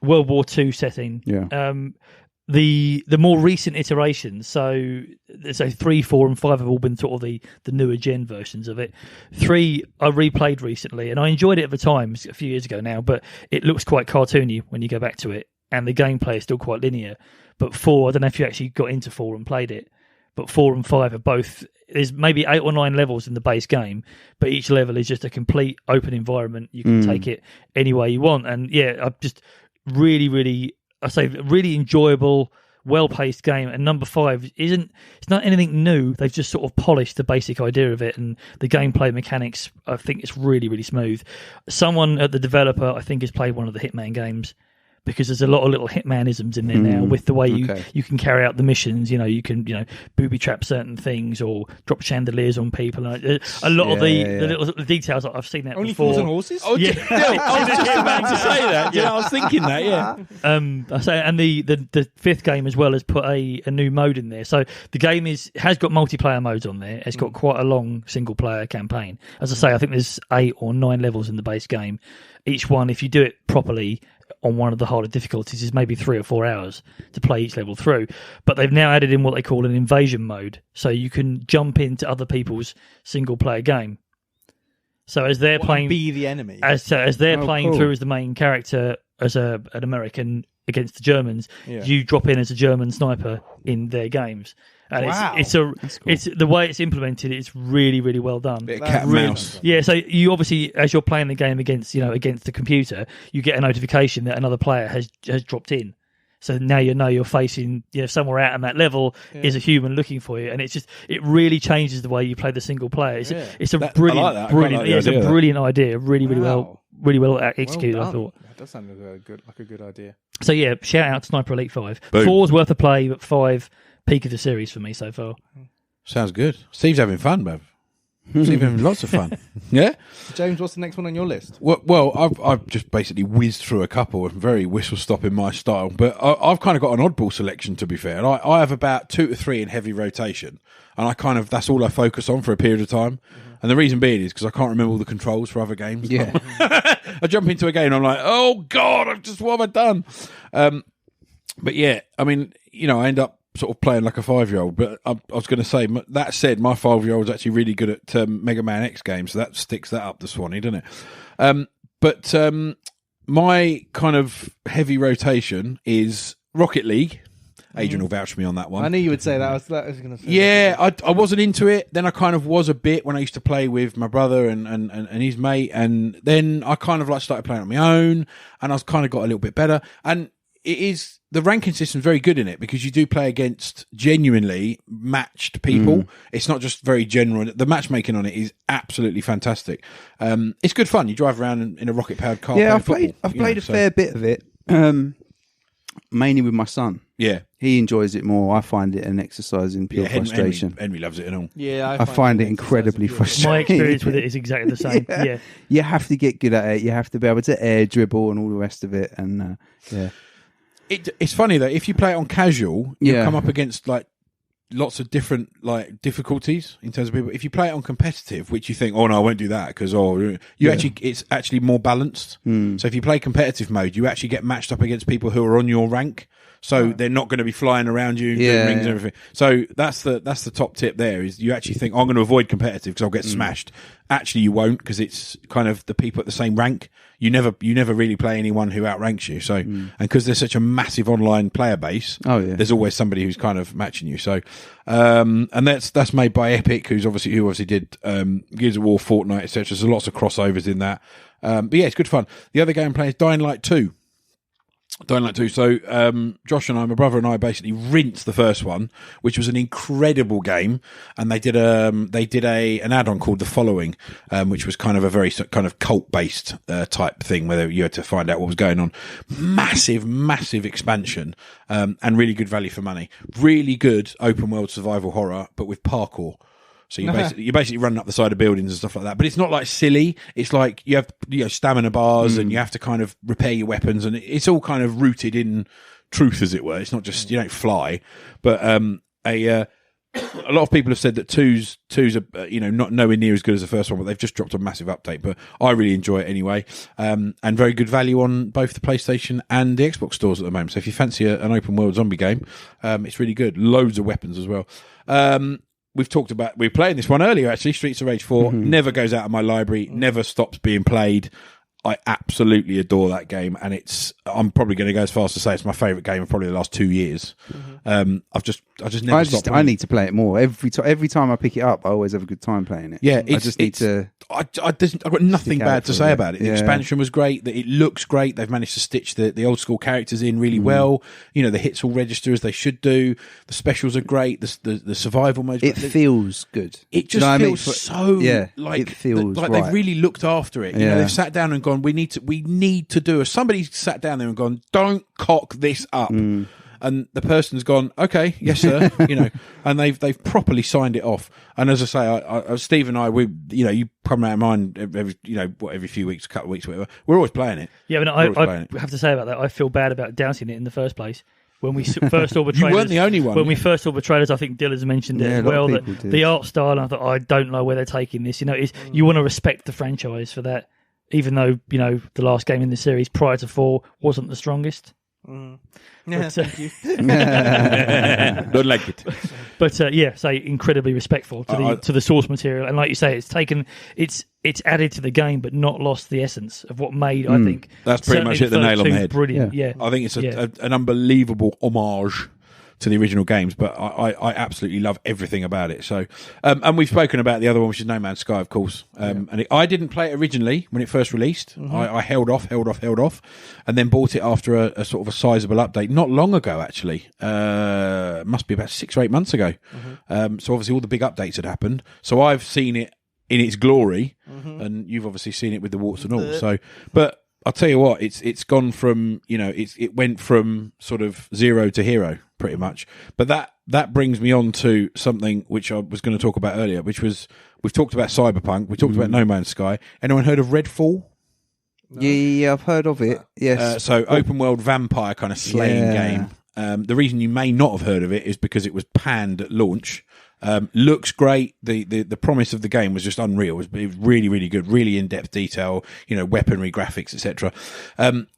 World War II setting. Yeah. The more recent iterations, so 3, 4, and 5 have all been sort of the newer gen versions of it. 3 I replayed recently, and I enjoyed it at the time, a few years ago now, but it looks quite cartoony when you go back to it, and the gameplay is still quite linear. But 4, I don't know if you actually got into 4 and played it, but 4 and 5 are both, there's maybe 8 or 9 levels in the base game, but each level is just a complete open environment. You can take it any way you want, and I just really enjoyable, well-paced game. And number 5 it's not anything new. They've just sort of polished the basic idea of it, and the gameplay mechanics, I think it's really, really smooth. Someone at the developer, I think, has played one of the Hitman games, because there's a lot of little Hitmanisms in there now with the way you can carry out the missions. You can booby trap certain things or drop chandeliers on people. And a lot of the little details, I've seen that Only before. fools and horses? I was just about to say that. Yeah, I was thinking that. Yeah. I say, and the 5th game as well has put a new mode in there. So the game has got multiplayer modes on there. It's got quite a long single player campaign. As I say, I think there's 8 or 9 levels in the base game. Each one, if you do it properly on one of the harder difficulties, is maybe 3 or 4 hours to play each level through. But they've now added in what they call an invasion mode, so you can jump into other people's single player game. So as they're playing, be the enemy. As they're playing cool. through as the main character, as an American against the Germans, you drop in as a German sniper in their games. And it's the way it's implemented. It's really, really well done. Bit of cat and mouse. Yeah, so you obviously, as you're playing the game against the computer, you get a notification that another player has dropped in. So now you're facing somewhere out on that level is a human looking for you, and it really changes the way you play the single player. It's a brilliant idea. Really, really well executed. I thought That does sound like a good idea. so. Yeah, shout out to Sniper Elite 5. Boom. 4's worth of play, but 5 peak of the series for me so far. Sounds good. Steve's having fun, bruv. Steve's having lots of fun. Yeah? James, what's the next one on your list? Well, I've just basically whizzed through a couple, very whistle-stop in my style, but I've kind of got an oddball selection, to be fair. And I have about 2 to 3 in heavy rotation, and that's all I focus on for a period of time. And the reason being is because I can't remember all the controls for other games. Yeah. I jump into a game and I'm like, oh, God, what have I done? But yeah, I mean, I end up sort of playing like a 5-year-old, but I was going to say, that said, my 5-year-old is actually really good at Mega Man X games, so that sticks that up the Swanee, doesn't it? But my kind of heavy rotation is Rocket League. Adrian will vouch for me on that one. I knew you would say that. I was going to say. Yeah, I wasn't into it. Then I kind of was a bit when I used to play with my brother and his mate, and then I kind of started playing on my own, and I kind of got a little bit better. And the ranking system is very good in it because you do play against genuinely matched people. It's not just very general. The matchmaking on it is absolutely fantastic. It's good fun. You drive around in a rocket powered car. Yeah, I've played a fair bit of it, mainly with my son. Yeah, he enjoys it more. I find it an exercise in pure frustration. Henry loves it and all. Yeah, I find it incredibly frustrating. My experience with it is exactly the same. Yeah. You have to get good at it. You have to be able to air dribble and all the rest of it. And it's funny though. If you play it on casual, you come up against lots of different difficulties in terms of people. If you play it on competitive, which you think, oh no, I won't do that because it's actually more balanced. So if you play competitive mode, you actually get matched up against people who are on your rank. So they're not going to be flying around you, doing rings and everything. So that's the top tip there is you actually think, I'm going to avoid competitive because I'll get smashed. Actually, you won't because it's kind of the people at the same rank. You never really play anyone who outranks you. So, and because there's such a massive online player base, there's always somebody who's kind of matching you. So, and that's made by Epic, who obviously did Gears of War, Fortnite, etc. So lots of crossovers in that. But yeah, it's good fun. The other game I'm playing is Dying Light 2. So Josh and I, my brother and I, basically rinsed the first one, which was an incredible game, and they did an add-on called The Following, which was kind of a very kind of cult-based type thing where you had to find out what was going on. Massive expansion, and really good value for money. Really good open-world survival horror, but with parkour. So you're basically running up the side of buildings and stuff like that. But it's not like silly. It's like you have stamina bars and you have to kind of repair your weapons, and it's all kind of rooted in truth, as it were. It's not just you don't fly, but a lot of people have said that two's not nowhere near as good as the first one, but they've just dropped a massive update. But I really enjoy it anyway, and very good value on both the PlayStation and the Xbox stores at the moment. So if you fancy an open world zombie game, it's really good. Loads of weapons as well. We were playing this one earlier actually. Streets of Rage 4 never goes out of my library, never stops being played. I absolutely adore that game, and I'm probably going to go as far as to say it's my favourite game of probably the last 2 years. I just never stopped playing. I need to play it more. Every time I pick it up, I always have a good time playing it. Yeah, I've got nothing bad to say about it. The Yeah. expansion was great. That it looks great. They've managed to stitch the old school characters in really well. The hits all register as they should do. The specials are great. The survival mode. It feels good. It just feels so like it feels like right. they've really looked after it. You know, they've sat down and gone, we need to do somebody sat down there and gone, don't cock this up. And the person's gone, okay, yes, sir. And they've properly signed it off. And as I say, Steve and I, you come out of mine every few weeks, a couple of weeks, whatever. We're always playing it. Yeah, but I have to say about that, I feel bad about doubting it in the first place. When we first saw the trailers, you weren't the only one. When we first saw the trailers, I think Dylan's mentioned it as well. That the art style, I thought, I don't know where they're taking this. You want to respect the franchise for that, even though the last game in the series prior to 4 wasn't the strongest. Yeah, thank you. Don't like it. But say incredibly respectful to the source material, and like you say, it's added to the game, but not lost the essence of what made. I think that's pretty much hit the nail on the head. Brilliant, yeah. I think it's an unbelievable homage to the original games, but I absolutely love everything about it. So, and we've spoken about the other one, which is No Man's Sky, of course. I didn't play it originally when it first released. I held off, and then bought it after a sort of a sizable update not long ago, actually. Must be about 6 or 8 months ago. So obviously all the big updates had happened. So I've seen it in its glory, and you've obviously seen it with the warts and all. So, but I'll tell you what, it's gone from, it went from sort of zero to hero pretty much. But that brings me on to something which I was going to talk about earlier, which was, we've talked about Cyberpunk, we talked about No Man's Sky. Anyone heard of Redfall? No. Yeah, I've heard of it. Yes. So open world vampire kind of slaying game. The reason you may not have heard of it is because it was panned at launch. Looks great. The promise of the game was just unreal. It was really, really good, really in-depth detail, weaponry, graphics, etc.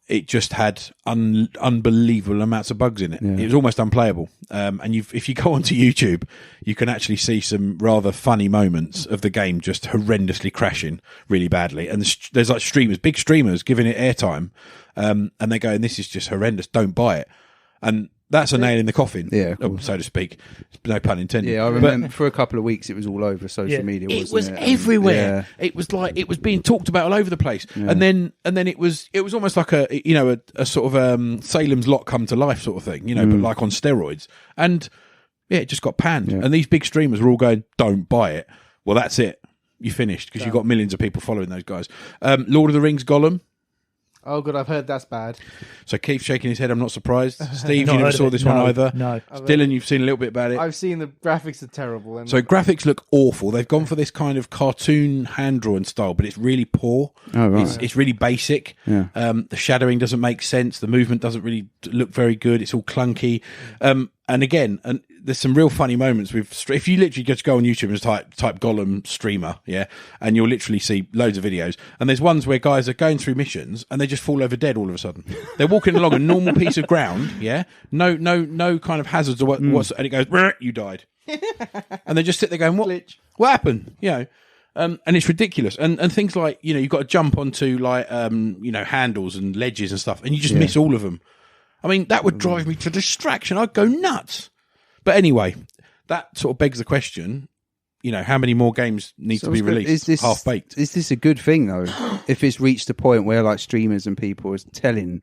It just had unbelievable amounts of bugs in it. It was almost unplayable. And if you go onto YouTube, you can actually see some rather funny moments of the game just horrendously crashing really badly. And there's like big streamers giving it airtime, and they're going, "This is just horrendous. Don't buy it." And that's a nail in the coffin, so to speak. No pun intended. Yeah, I remember for a couple of weeks it was all over social media. It was everywhere. It was like it was being talked about all over the place. And then it was almost like a sort of Salem's Lot come to life sort of thing, but like on steroids. And it just got panned. And these big streamers were all going, "Don't buy it." Well, that's it. You finished because you've got millions of people following those guys. Lord of the Rings Gollum. Oh, good. I've heard that's bad. So Keith shaking his head. I'm not surprised. Steve, you never saw this one either. No. Dylan, you've seen a little bit about it. I've seen the graphics are terrible. So graphics look awful. They've gone for this kind of cartoon hand-drawn style, but it's really poor. Oh, right. It's really basic. Yeah. The shadowing doesn't make sense. The movement doesn't really look very good. It's all clunky. And again, there's some real funny moments with. If you literally just go on YouTube and just type Gollum streamer, and you'll literally see loads of videos. And there's ones where guys are going through missions and they just fall over dead all of a sudden. They're walking along a normal piece of ground, no kind of hazards or what's, and it goes, you died, and they just sit there going, what happened? And it's ridiculous. And things like you've got to jump onto like handles and ledges and stuff, and you just miss all of them. I mean, that would drive me to distraction. I'd go nuts. But anyway, that sort of begs the question, how many more games need to be released half-baked? Is this a good thing, though, if it's reached a point where like streamers and people are telling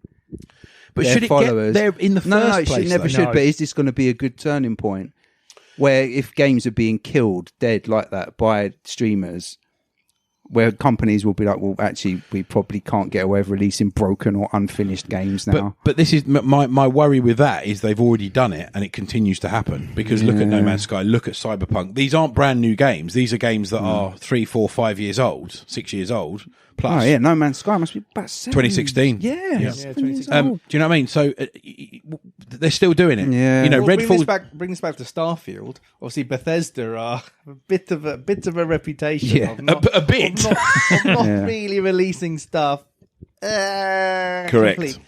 their should it followers... Get there in the first place? It never should, but is this going to be a good turning point where if games are being killed dead like that by streamers, where companies will be like, well, actually, we probably can't get away with releasing broken or unfinished games now. But this is my worry with that is they've already done it and it continues to happen because look at No Man's Sky, look at Cyberpunk. These aren't brand new games. These are games that are 3, 4, 5 years old, 6 years old. Plus. Oh yeah, No Man's Sky must be about 2016. Yeah, Yeah, 2016. Do you know what I mean? So they're still doing it. Yeah. You know, Well, Redfall. bring this back to Starfield. Obviously, Bethesda are a bit of a reputation. Yeah. Of not, A bit. of not Yeah. really releasing stuff. Correct. complete.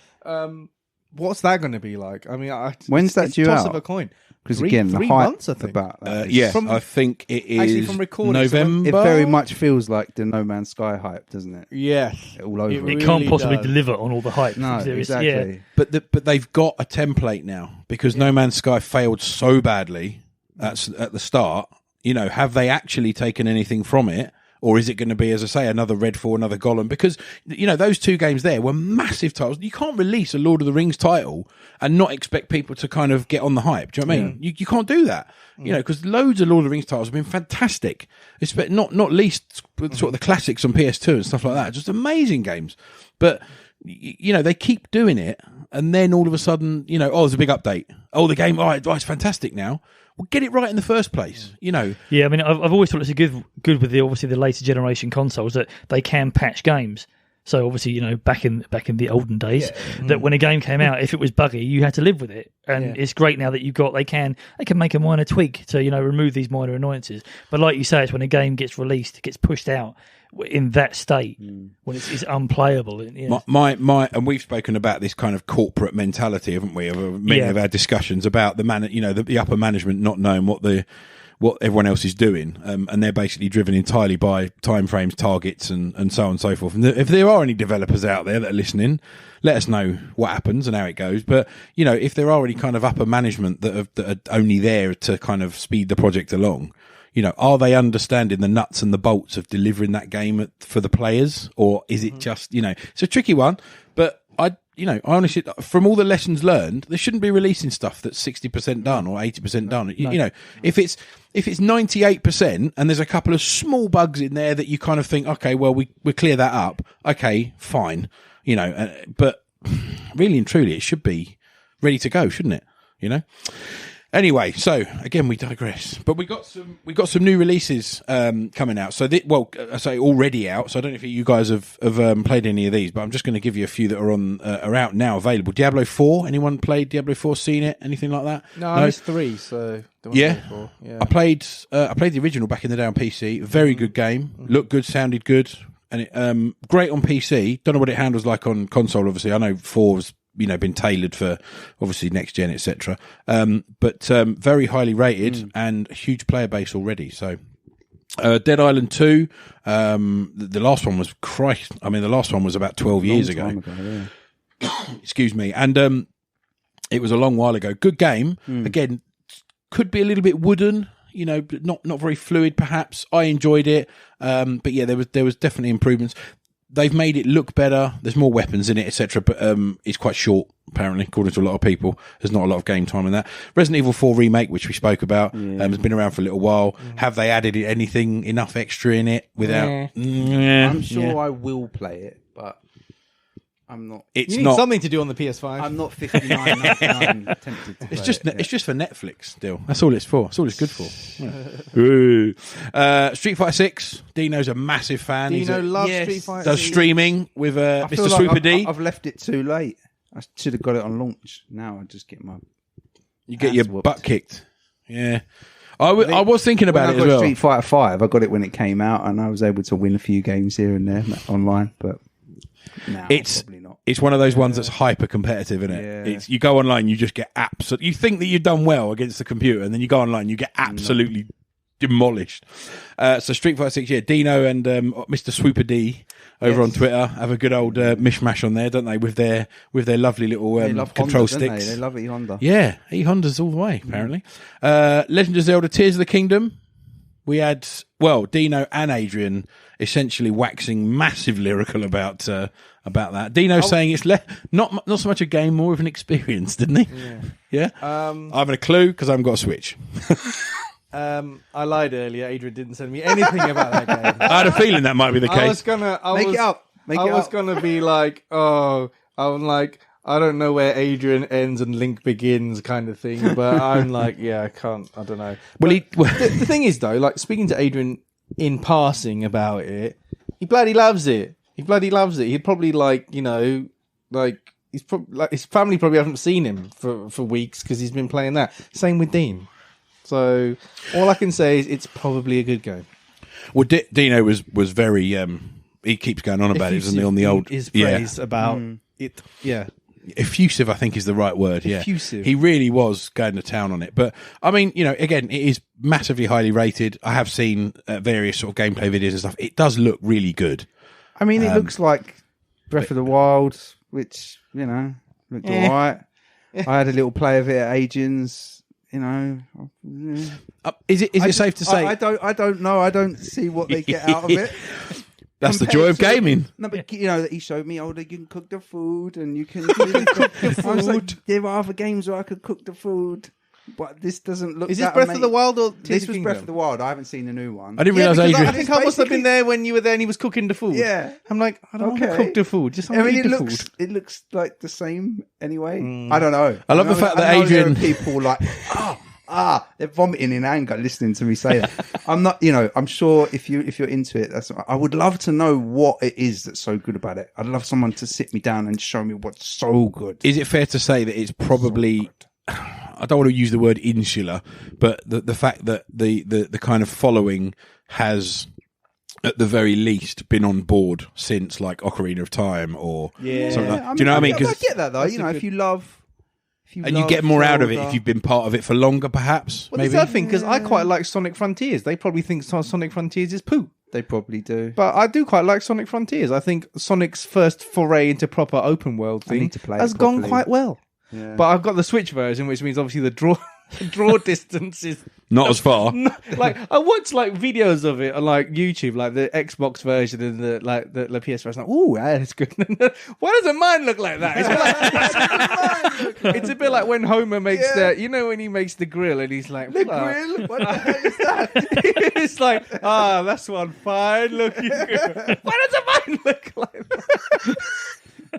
What's that going to be like? I mean, When's that it's due toss out? of a coin. Because Three again, the hype months, I think. about that. Yeah, From- I think it is actually, from recording, so when- It November. very much feels like the No Man's Sky hype, doesn't it? Yes. All over. It It really can't possibly does. deliver on all the hype. No, There is- exactly. But they've got a template now because No Man's Sky failed so badly at the start. You know, have they actually taken anything from it? Or is it going to be, as I say, another Redfall, another Gollum? Because, you know, those two games there were massive titles. You can't release a Lord of the Rings title and not expect people to kind of get on the hype. Do you know what I mean? You can't do that. You know, because loads of Lord of the Rings titles have been fantastic. Not least with sort of the classics on PS2 and stuff like that. Just amazing games. But, you know, they keep doing it. And then all of a sudden, you know, there's a big update. The game, it's fantastic now. Well, get it right in the first place, you know. Yeah, I mean, I've always thought it's a good with the later generation consoles that they can patch games. So obviously, you know, back in the olden days, that when a game came out, if it was buggy, you had to live with it. And it's great now that they can make a minor tweak to, you know, remove these minor annoyances. But like you say, it's when a game gets released, it gets pushed out in that state when it's unplayable. Yeah. Mm. And we've spoken about this kind of corporate mentality, haven't we? Of many of our discussions about the upper management not knowing what everyone else is doing, and they're basically driven entirely by timeframes, targets, and so on and so forth. And if there are any developers out there that are listening, let us know what happens and how it goes. But you know, if there are any kind of upper management that are only there to kind of speed the project along, you know, are they understanding the nuts and the bolts of delivering that game for the players, or is it just, you know, it's a tricky one. But I honestly, from all the lessons learned, they shouldn't be releasing stuff that's 60% done or 80% done. You know, if it's 98% and there's a couple of small bugs in there that you kind of think, okay, well, we clear that up. Okay, fine. You know, but really and truly, it should be ready to go, shouldn't it? You know. Anyway, so again we digress, but we got some new releases coming out. So I say already out. So I don't know if you guys have played any of these, but I'm just going to give you a few that are out now, available. Diablo 4. Anyone played Diablo 4? Seen it? Anything like that? No, I missed 3, so don't want to play 4. Yeah. I played the original back in the day on PC. Very good game. Looked good, sounded good, and it great on PC. Don't know what it handles like on console. Obviously, I know 4's been tailored for obviously next gen, etc. But very highly rated and a huge player base already. So Dead Island 2, the last one was the last one was about 12 years ago. Excuse me. And it was a long while ago. Good game. Again, could be a little bit wooden, you know, but not very fluid perhaps. I enjoyed it. But yeah, there was definitely improvements. They've made it look better. There's more weapons in it, etc. But it's quite short, apparently, according to a lot of people. There's not a lot of game time in that. Resident Evil 4 Remake, which we spoke about, has been around for a little while. Have they added enough extra in it without? I'm sure I will play it, but I'm not. It's You need not something to do on the PS5. I'm not 59.99 tempted to play It's just for Netflix still. That's all it's for. That's all it's good for. Street Fighter 6. Dino's a massive fan. Dino loves Street Fighter. Does streaming with I feel Mr. like Super D. I've left it too late. I should have got it on launch. Now I just get my. You get ass your whooped. butt kicked. Yeah. I was thinking about When it I as got well. Street Fighter 5, I got it when it came out, and I was able to win a few games here and there online. But now probably not. It's one of those ones that's hyper competitive, isn't it? Yeah. You go online, you just get you think that you've done well against the computer, and then you go online, you get absolutely demolished. So Street Fighter 6, Dino and Mr. Swooper D over on Twitter have a good old mishmash on there, don't they? With their lovely little They love control Honda, don't sticks. They love Honda. Yeah, Hondas all the way, apparently. Legend of Zelda Tears of the Kingdom. We had, Dino and Adrian essentially waxing massive lyrical about that. Dino saying it's not so much a game, more of an experience, didn't he? Yeah. I haven't a clue because I haven't got a Switch. I lied earlier. Adrian didn't send me anything about that game. I had a feeling that might be the case. Make it up. I was gonna be like, I'm like, I don't know where Adrian ends and Link begins, kind of thing. But I'm like, yeah, I can't. I don't know. Well, The thing is, though, like speaking to Adrian in passing about it, he bloody loves it. He bloody loves it. He'd probably like his family probably haven't seen him for weeks because he's been playing that. Same with Dean. So all I can say is it's probably a good game. Well, Dino was very. He keeps going on about it, doesn't he? On the old his praise about it. Yeah. Effusive, I think, is the right word. Yeah, Effusive. He really was going to town on it. But I mean, again, it is massively highly rated. I have seen various sort of gameplay videos and stuff. It does look really good. I mean, it looks like Breath of the Wild, which looked all right. I had a little play of it at Adrian's. Is it safe to say? I don't know. I don't see what they get out of it. That's the joy of gaming. No, but he showed me, you can cook the food and you can really cook the food. I was like, there are other games where I could cook the food, but this doesn't look. Is this Breath of the Wild or Tears this of was Kingdom? Breath of the Wild? I haven't seen the new one. I didn't realise Adrian. I think I must have been there when you were there and he was cooking the food. Yeah, I'm like, I don't want to cook the food. Just eat the food. It looks like the same anyway. I don't know. I love the fact that Adrian. People like they're vomiting in anger listening to me say that. I'm not, I'm sure if you're into it, I would love to know what it is that's so good about it. I'd love someone to sit me down and show me what's so good. Is it fair to say that it's probably, I don't want to use the word insular, but the fact that the kind of following has, at the very least, been on board since like Ocarina of Time or something like that. Do you know what I mean? I get that though. If you love. You get more out of it if you've been part of it for longer, perhaps. Well, maybe. that's the thing, because I quite like Sonic Frontiers. They probably think Sonic Frontiers is poo. They probably do. But I do quite like Sonic Frontiers. I think Sonic's first foray into proper open world thing has gone quite well. Yeah. But I've got the Switch version, which means obviously the draw distance is not as far. Like I watch like videos of it on like YouTube, like the Xbox version and the PS version. Like, ooh, that's good. Why doesn't mine look like that? It's a bit like when Homer makes when he makes the grill and he's like, the grill? What the hell is that? It's like, that's one fine looking grill. Why doesn't mine look like that?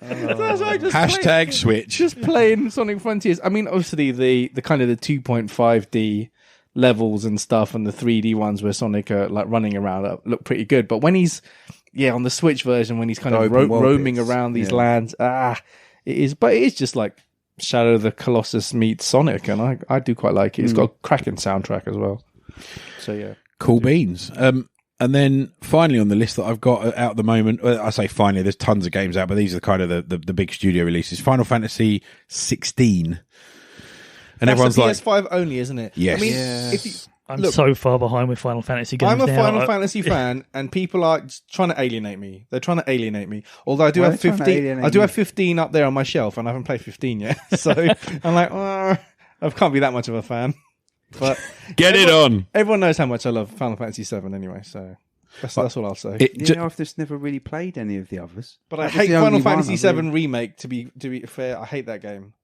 Hashtag Switch. Just playing Sonic Frontiers. I mean, obviously the kind of the 2.5D levels and stuff, and the 3D ones where Sonic are like running around look pretty good. But when he's on the Switch version, when he's kind of roaming around these lands, it is. But it is just like Shadow of the Colossus meets Sonic, and I do quite like it. It's got a cracking soundtrack as well. So yeah, cool beans. And then finally on the list that I've got out at the moment, I say finally, there's tons of games out, but these are kind of the big studio releases. Final Fantasy 16. And that's everyone's like, PS5 only, isn't it? Yes. I mean, if you, I'm so far behind with Final Fantasy games. I'm a now. Final Fantasy fan, and people are just trying to alienate me. They're trying to alienate me. Although I do have 15. I do have 15 up there on my shelf, and I haven't played 15 yet. So I'm like, I can't be that much of a fan. But get it on. Everyone knows how much I love Final Fantasy 7 anyway, so that's all I'll say. I've just never really played any of the others. But I hate Final Fantasy 7 remake. To be fair, I hate that game.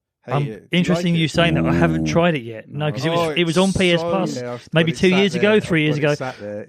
Interesting you saying that. I haven't tried it yet. No, because it was on PS Plus maybe 2 years ago, 3 years ago.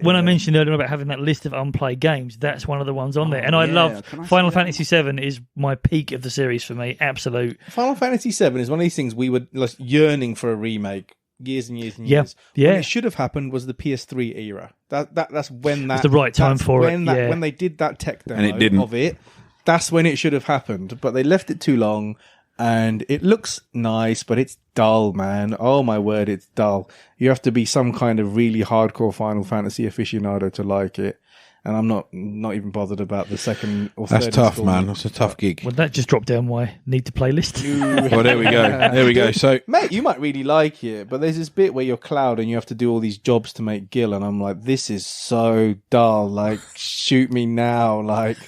When I mentioned earlier about having that list of unplayed games, that's one of the ones on there. And I love Final Fantasy 7 is my peak of the series for me. Absolute. Final Fantasy 7 is one of these things we were like, yearning for a remake. Years and years and years. Yeah. When it should have happened was the PS3 era. That's when it's the right time for it. When they did that tech demo of it, that's when it should have happened. But they left it too long, and it looks nice, but it's dull, man. Oh my word, it's dull. You have to be some kind of really hardcore Final Fantasy aficionado to like it. And I'm not even bothered about the second or third. That's tough, man. That's a tough gig. Well, that just dropped down my need to play list. Well, there we go. There we go. So, mate, you might really like it, but there's this bit where you're Cloud and you have to do all these jobs to make Gil, and I'm like, this is so dull. Like, shoot me now. Like,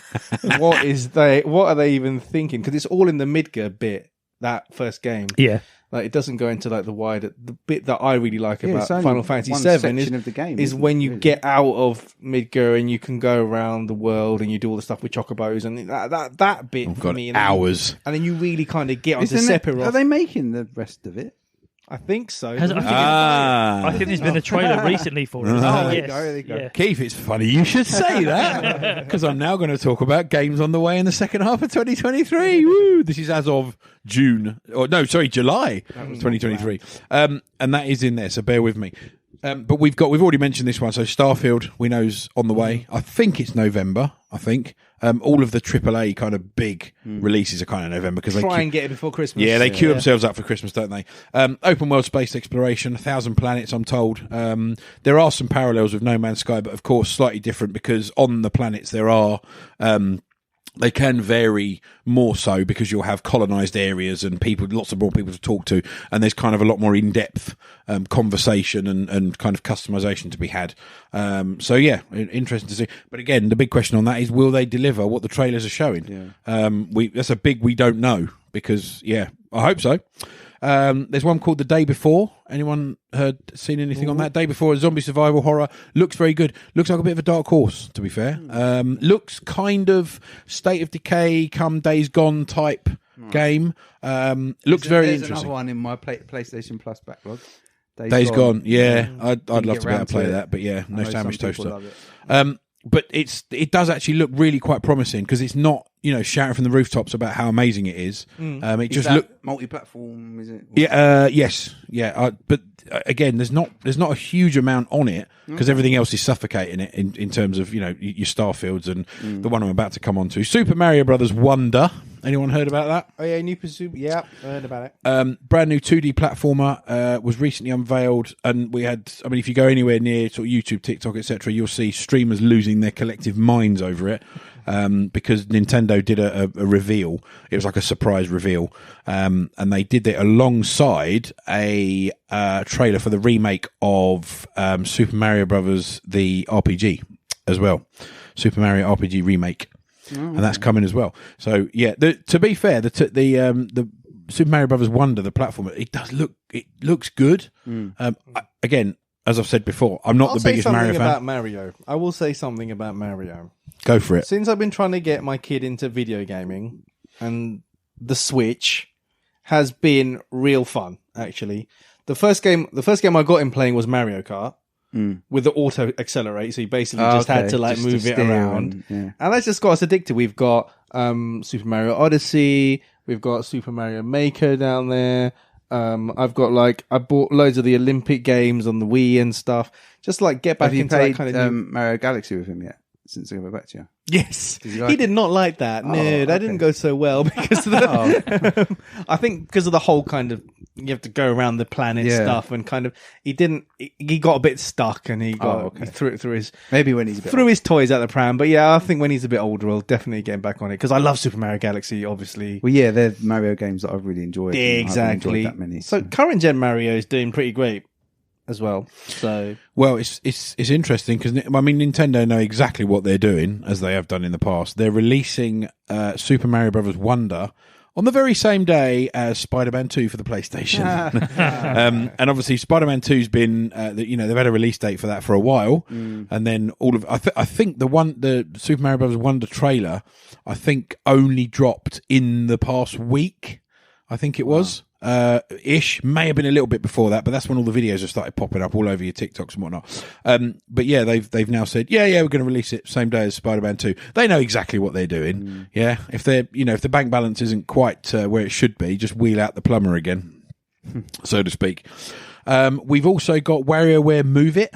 what are they even thinking? Because it's all in the Midgar bit, that first game. Yeah. Like, it doesn't go into like the bit that I really like about it's Final Fantasy VII is when you get out of Midgar and you can go around the world and you do all the stuff with chocobos, and that bit for me. Hours. And then you really kind of get onto Sephiroth. Are they making the rest of it? I think so. I think there's been a trailer recently for it. there you Yes. go, there you go. Yeah. Keith, it's funny you should say that because I'm now going to talk about games on the way in the second half of 2023. Woo! This is as of July 2023, and that is in there. So bear with me. But we've already mentioned this one. So Starfield, we know's on the way. I think it's November. I think all of the AAA kind of big releases are kind of November because Try and get it before Christmas. Yeah, they queue themselves up for Christmas, don't they? Open world space exploration, 1,000 planets, I'm told. There are some parallels with No Man's Sky, but of course slightly different because on the planets there are... they can vary more so because you'll have colonized areas and lots of more people to talk to, and there's kind of a lot more in-depth conversation and kind of customization to be had. So yeah, interesting to see. But again, the big question on that is, will they deliver what the trailers are showing? That's a big we don't know because I hope so. There's one called The Day Before. Anyone seen anything on that? Day Before, a zombie survival horror. Looks very good. Looks like a bit of a dark horse, to be fair. Looks kind of State of Decay, come Days Gone type game. Looks very There's interesting. another one in my PlayStation Plus backlog. Days Gone. Yeah, I'd Didn't love get to be able round to play to it. that, but yeah, I no know sandwich some people toaster. love it. But it does actually look really quite promising because it's not, shouting from the rooftops about how amazing it is. It just looks multi-platform, is it? yes, yeah. But again, there's not a huge amount on it because everything else is suffocating it in terms of your Starfields and the one I'm about to come on to, Super Mario Brothers Wonder. Anyone heard about that? Oh yeah, new pursuit. Yeah, I heard about it. Brand new 2D platformer was recently unveiled, and we had. I mean, if you go anywhere near sort of YouTube, TikTok, etc., you'll see streamers losing their collective minds over it. Because Nintendo did a reveal. It was like a surprise reveal. And they did it alongside a trailer for the remake of Super Mario Brothers, the RPG, as well. Super Mario RPG remake. And that's coming as well. So, yeah, to be fair, the Super Mario Brothers Wonder, the platform, it looks good. Again, as I've said before, I'm not the biggest Mario fan. About Mario. I will say something about Mario. Go for it. Since I've been trying to get my kid into video gaming, and the Switch has been real fun, actually. The first game I got him playing was Mario Kart with the auto accelerate, so you basically just had to just move to it steer around. and that's just got us addicted. We've got Super Mario Odyssey, we've got Super Mario Maker down there. I bought loads of the Olympic games on the Wii and stuff. Just get back Have you into played that kind of new... Mario Galaxy with him yet? Since I got back to you. Yes, you like he did not like that. No, that didn't go so well because of the. I think because of the whole kind of you have to go around the planet stuff and kind of he didn't. He got a bit stuck and he threw his maybe when he's a bit threw his toys out the pram. But yeah, I think when he's a bit older, I'll definitely get him back on it because I love Super Mario Galaxy. Obviously, well, yeah, they're Mario games that I've really enjoyed. Exactly. I haven't enjoyed that many. So current gen Mario is doing pretty great as well. So well, it's interesting because I mean Nintendo know exactly what they're doing as they have done in the past. They're releasing Super Mario Brothers Wonder on the very same day as Spider-Man 2 for the PlayStation. And obviously Spider-Man 2's been they've had a release date for that for a while, and then all of I think the Super Mario Brothers Wonder trailer I think only dropped in the past week. I think it was. Ish, may have been a little bit before that, but that's when all the videos have started popping up all over your TikToks and whatnot. But yeah, they've now said, we're going to release it same day as Spider-Man 2. They know exactly what they're doing. Yeah, if if the bank balance isn't quite where it should be, just wheel out the plumber again, so to speak. We've also got WarioWare Move It.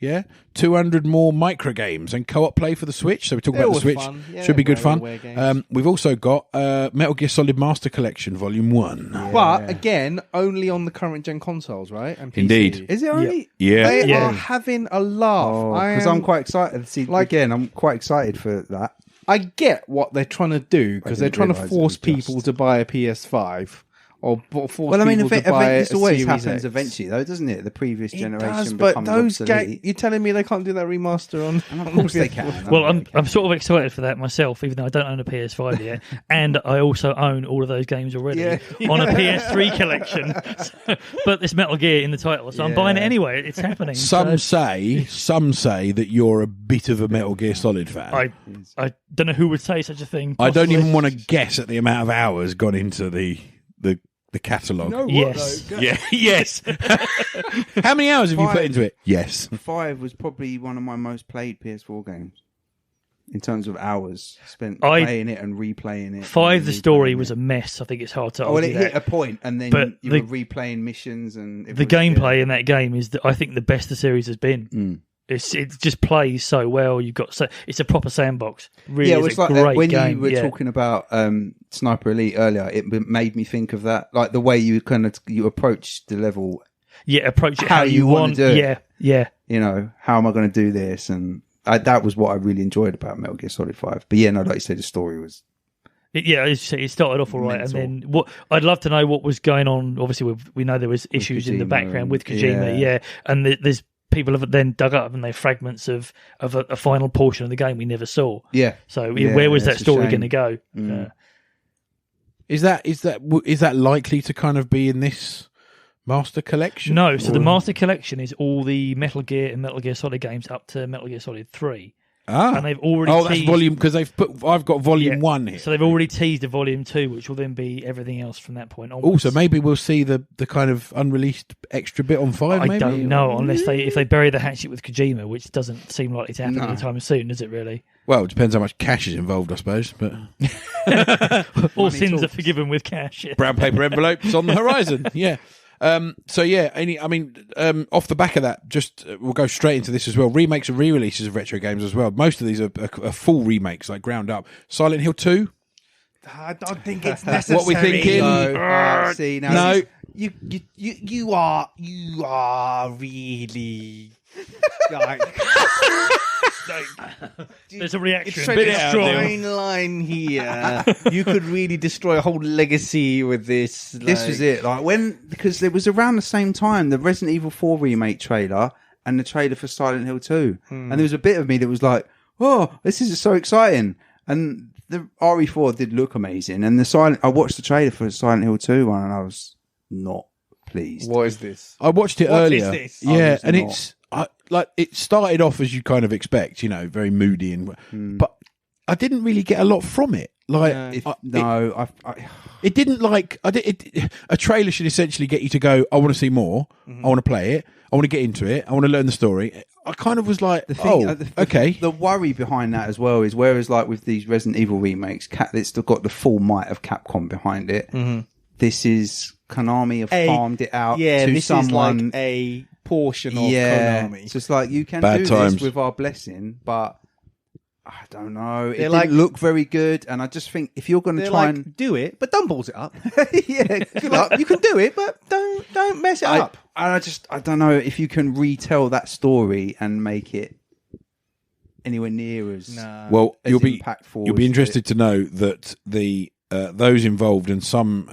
Yeah, 200 more micro games and co-op play for the Switch. So we're talking about the Switch. Yeah, should be good fun. games. We've also got Metal Gear Solid Master Collection Volume 1. But again, only on the current gen consoles, right? And PC. Indeed. Is it only? Yeah. They are having a laugh. Because I'm quite excited. See, again, I'm quite excited for that. I get what they're trying to do because they're trying to realise it force was people just- to buy a PS5 or force Well, I mean, people to buy this a always Series happens X. eventually, though, doesn't it? The previous It generation does, but becomes those obsolete. you're telling me they can't do that remaster on? And of course they can. Well, I'm sort of excited for that myself, even though I don't own a PS5 yet, and I also own all of those games already on a PS3 collection. But there's Metal Gear in the title, so I'm buying it anyway. It's happening. Some say that you're a bit of a Metal Gear Solid fan. I don't know who would say such a thing. I don't possibly. even want to guess at the amount of hours gone into the the catalogue. No, Yes. Yeah, yes. How many hours have you put into it? Yes. 5 was probably one of my most played PS4 games in terms of hours spent I- playing it and replaying it. 5, and the story replaying was it. a mess. I think it's hard to Oh, well, argue it hit that. a point, and then But you the- were replaying missions, and The gameplay in that game is, I think, the best the series has been. Mm. It just plays so well. It's a proper sandbox. Really, Yeah, it is was a like great that when game. you were yeah. talking about Sniper Elite earlier. It made me think of that, like the way you you approach the level. Yeah, approach it how how you you wanna want. do it. Yeah, yeah. You know, how am I going to do this? And that was what I really enjoyed about Metal Gear Solid 5. But yeah, no, like you said, the story was. It started off all right, Mental. and then what? I'd love to know what was going on. Obviously, we know there was issues in the Kojima background with and- Kojima, yeah. and there's people have then dug up and they fragments of a final portion of the game we never saw. Yeah. So Yeah, where was that it's a story shame. going to go? Mm. Is that likely to kind of be in this Master Collection? No, so the Or- Master Collection is all the Metal Gear and Metal Gear Solid games up to Metal Gear Solid 3. Ah. And they've already Oh, that's teased, volume, because I've got volume Yeah. 1 here. So they've already teased a volume 2, which will then be everything else from that point on. Also, maybe we'll see the kind of unreleased extra bit on 5, I maybe? don't know unless if they bury the hatchet with Kojima, which doesn't seem likely to happen No. anytime soon, does it? Really? Well, it depends how much cash is involved, I suppose. But All sins are talks. forgiven with cash. Yeah. brown paper envelopes on the horizon. Yeah. So yeah, off the back of that, we'll go straight into this as well. Remakes and re-releases of retro games as well. Most of these are full remakes, like ground up. Silent Hill 2. I don't think it's necessary. What we thinking? No, see, now No. You are really like There's a reaction. it's a Bit it out, Neil. fine line here. You could really destroy a whole legacy with this. This was it. Because it was around the same time, the Resident Evil 4 remake trailer and the trailer for Silent Hill 2. And there was a bit of me that was like, oh, this is so exciting. And the RE4 did look amazing. And I watched the trailer for Silent Hill 2 one, and I was not pleased. What is this? I watched it What earlier. is this? Yeah, was and not. it started off as you kind of expect, very moody, but I didn't really get a lot from it. Like, it didn't like. A trailer should essentially get you to go, I want to see more. I want to play it. I want to get into it. I want to learn the story. I kind of was like, okay. The worry behind that as well is, whereas like with these Resident Evil remakes, it's still got the full might of Capcom behind it. This is Konami have farmed it out to this someone. is like a portion of Yeah, Konami. so it's like, you can Bad do times. this with our blessing, but I don't know. It They're didn't like- look very good, and I just think if you're going to They're try like, and do it, but don't balls it up. yeah, Good luck. You can do it, but don't mess it up. I don't know if you can retell that story and make it anywhere near as Well, as you'll be impactful. You'll be as interested to know that those involved and some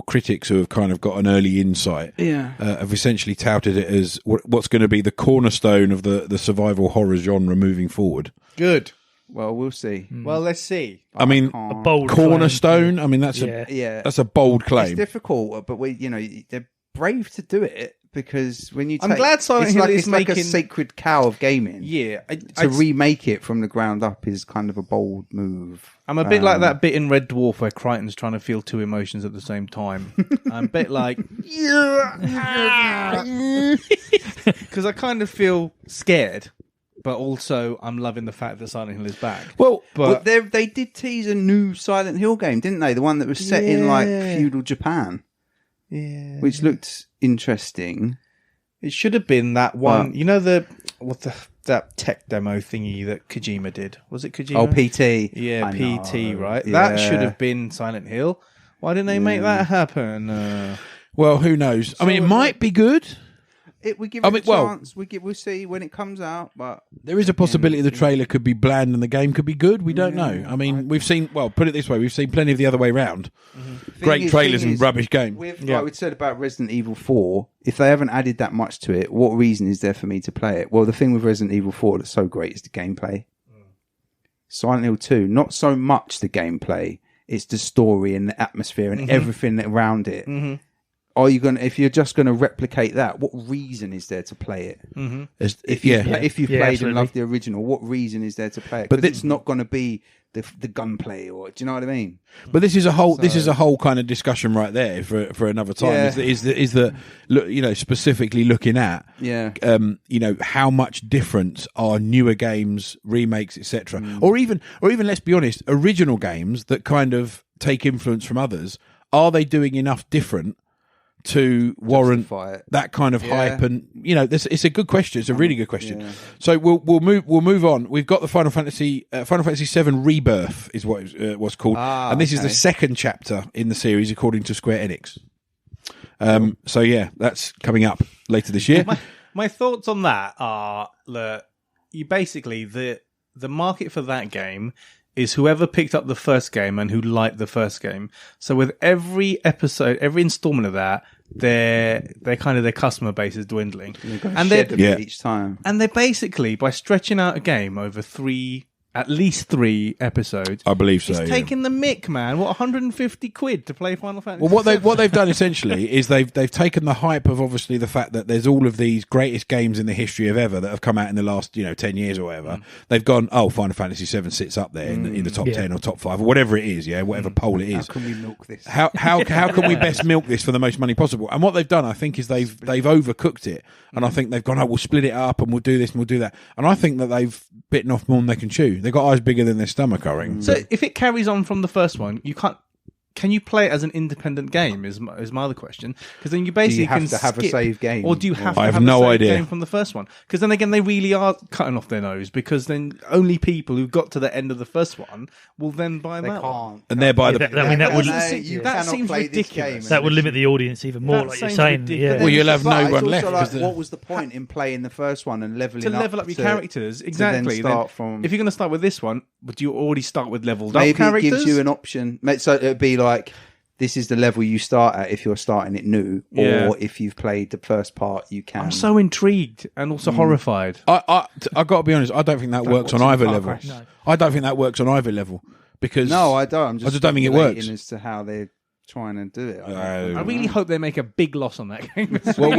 critics who have kind of got an early insight have essentially touted it as what's going to be the cornerstone of the survival horror genre moving forward. Good. Well, we'll see. Well, let's see. I mean, can't- Bold cornerstone. I mean, that's Yeah. Yeah, that's a bold it's claim. difficult, but they're brave to do it, because when you, I'm glad Silent Hill is it's like a making- sacred cow of gaming. Yeah, To remake it from the ground up is kind of a bold move. I'm a bit like that bit in Red Dwarf where Crichton's trying to feel two emotions at the same time. I'm a bit like, because I kind of feel scared, but also I'm loving the fact that Silent Hill is back. Well, But they did tease a new Silent Hill game, didn't they? The one that was set in like Yeah. feudal Japan, yeah, which looked interesting. it should have been that one. Well- You know that tech demo thingy that Kojima did? Was it Kojima? Oh, PT. Yeah, I PT, know. right? Yeah. That should have been Silent Hill. Why didn't they make that happen? well, who knows? I mean, it might be good. We give I it mean, a well- chance. We'll see when it comes out. But There is a possibility the trailer could be bland and the game could be good. We don't know. I mean, we've seen. Well, put it this way: we've seen plenty of the other way round. Great trailers and rubbish game. Like we said about Resident Evil 4, if they haven't added that much to it, what reason is there for me to play it? Well, the thing with Resident Evil 4 that's so great is the gameplay. Silent Hill 2, not so much the gameplay, it's the story and the atmosphere and everything around it. Are you going to, if you're just going to replicate that, what reason is there to play it? If you've played absolutely. and loved the original, what reason is there to play it? But But it's not going to be the gunplay, or do you know what I mean? But this is a whole kind of discussion right there for another time. Yeah. Is that look, you know, specifically looking at you know, how much difference are newer games, remakes, etc., or even let's be honest, original games that kind of take influence from others. Are they doing enough different to warrant that kind of hype? And you know, it's a good question. It's a really good question. Yeah. So we'll move on. We've got the Final Fantasy VII Rebirth is what it was called, and this is the second chapter in the series according to Square Enix. So yeah, that's coming up later this year. My thoughts on that are that you basically the market for that game is whoever picked up the first game and who liked the first game. So with every episode, every installment of that, their customer base is dwindling, and they're each time. And they're basically, by stretching out a game over at least 3 episodes, I believe so. It's taking the mick, man. What, 150 quid to play Final Fantasy? Well, what they've done essentially is they've taken the hype of obviously the fact that there's all of these greatest games in the history of ever that have come out in the last 10 years or whatever. They've gone, Final Fantasy VII sits up there in the top 10 or top 5 or whatever it is, whatever poll it is. How can we milk this? How can we best milk this for the most money possible? And what they've done, I think, is they've overcooked it, and I think they've gone, we'll split it up and we'll do this and we'll do that. And I think that they've bitten off more than they can chew. They've got eyes bigger than their stomach, I reckon. So if it carries on from the first one, you can't. Can you play it as an independent game? Is my other question. Because then you basically have to have a save game, or do you have to I have have no a save idea game from the first one? Because then again, they really are cutting off their nose. Because then only people who got to the end of the first one will then buy that one. And thereby that seems ridiculous. That would limit the audience even more, like you're saying. Yeah. Well, you'll have no one left. Like, what was the point in playing the first one and leveling to level up your characters? If Exactly. you're going to start with this one, would you already start with leveled up maybe characters? It gives you an option. So it'd be like, this is the level you start at if you're starting it new, or if you've played the first part, you can. I'm so intrigued and also horrified. I got to be honest. I don't think that works on either level. No. I don't think that works on either level because I don't. I just don't think it works as to how they're trying to do it. I really hope they make a big loss on that game. Well,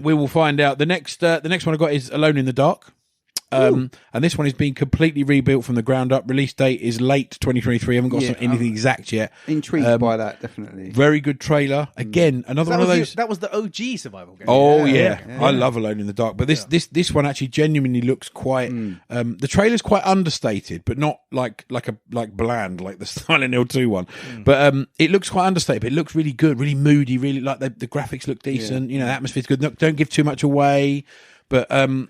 we will find out. The next one I got is Alone in the Dark. And this one is being completely rebuilt from the ground up. Release date is late 2023. I haven't got anything exact yet. Intrigued by that, definitely. Very good trailer. Again, another one of those. That was the OG survival game. Oh yeah. I love Alone in the Dark. But this one actually genuinely looks quite. The trailer's quite understated, but not like bland like the Silent Hill 2 one. But it looks quite understated. But it looks really good, really moody. Really like the graphics look decent. The atmosphere's good. Don't give too much away. But I'll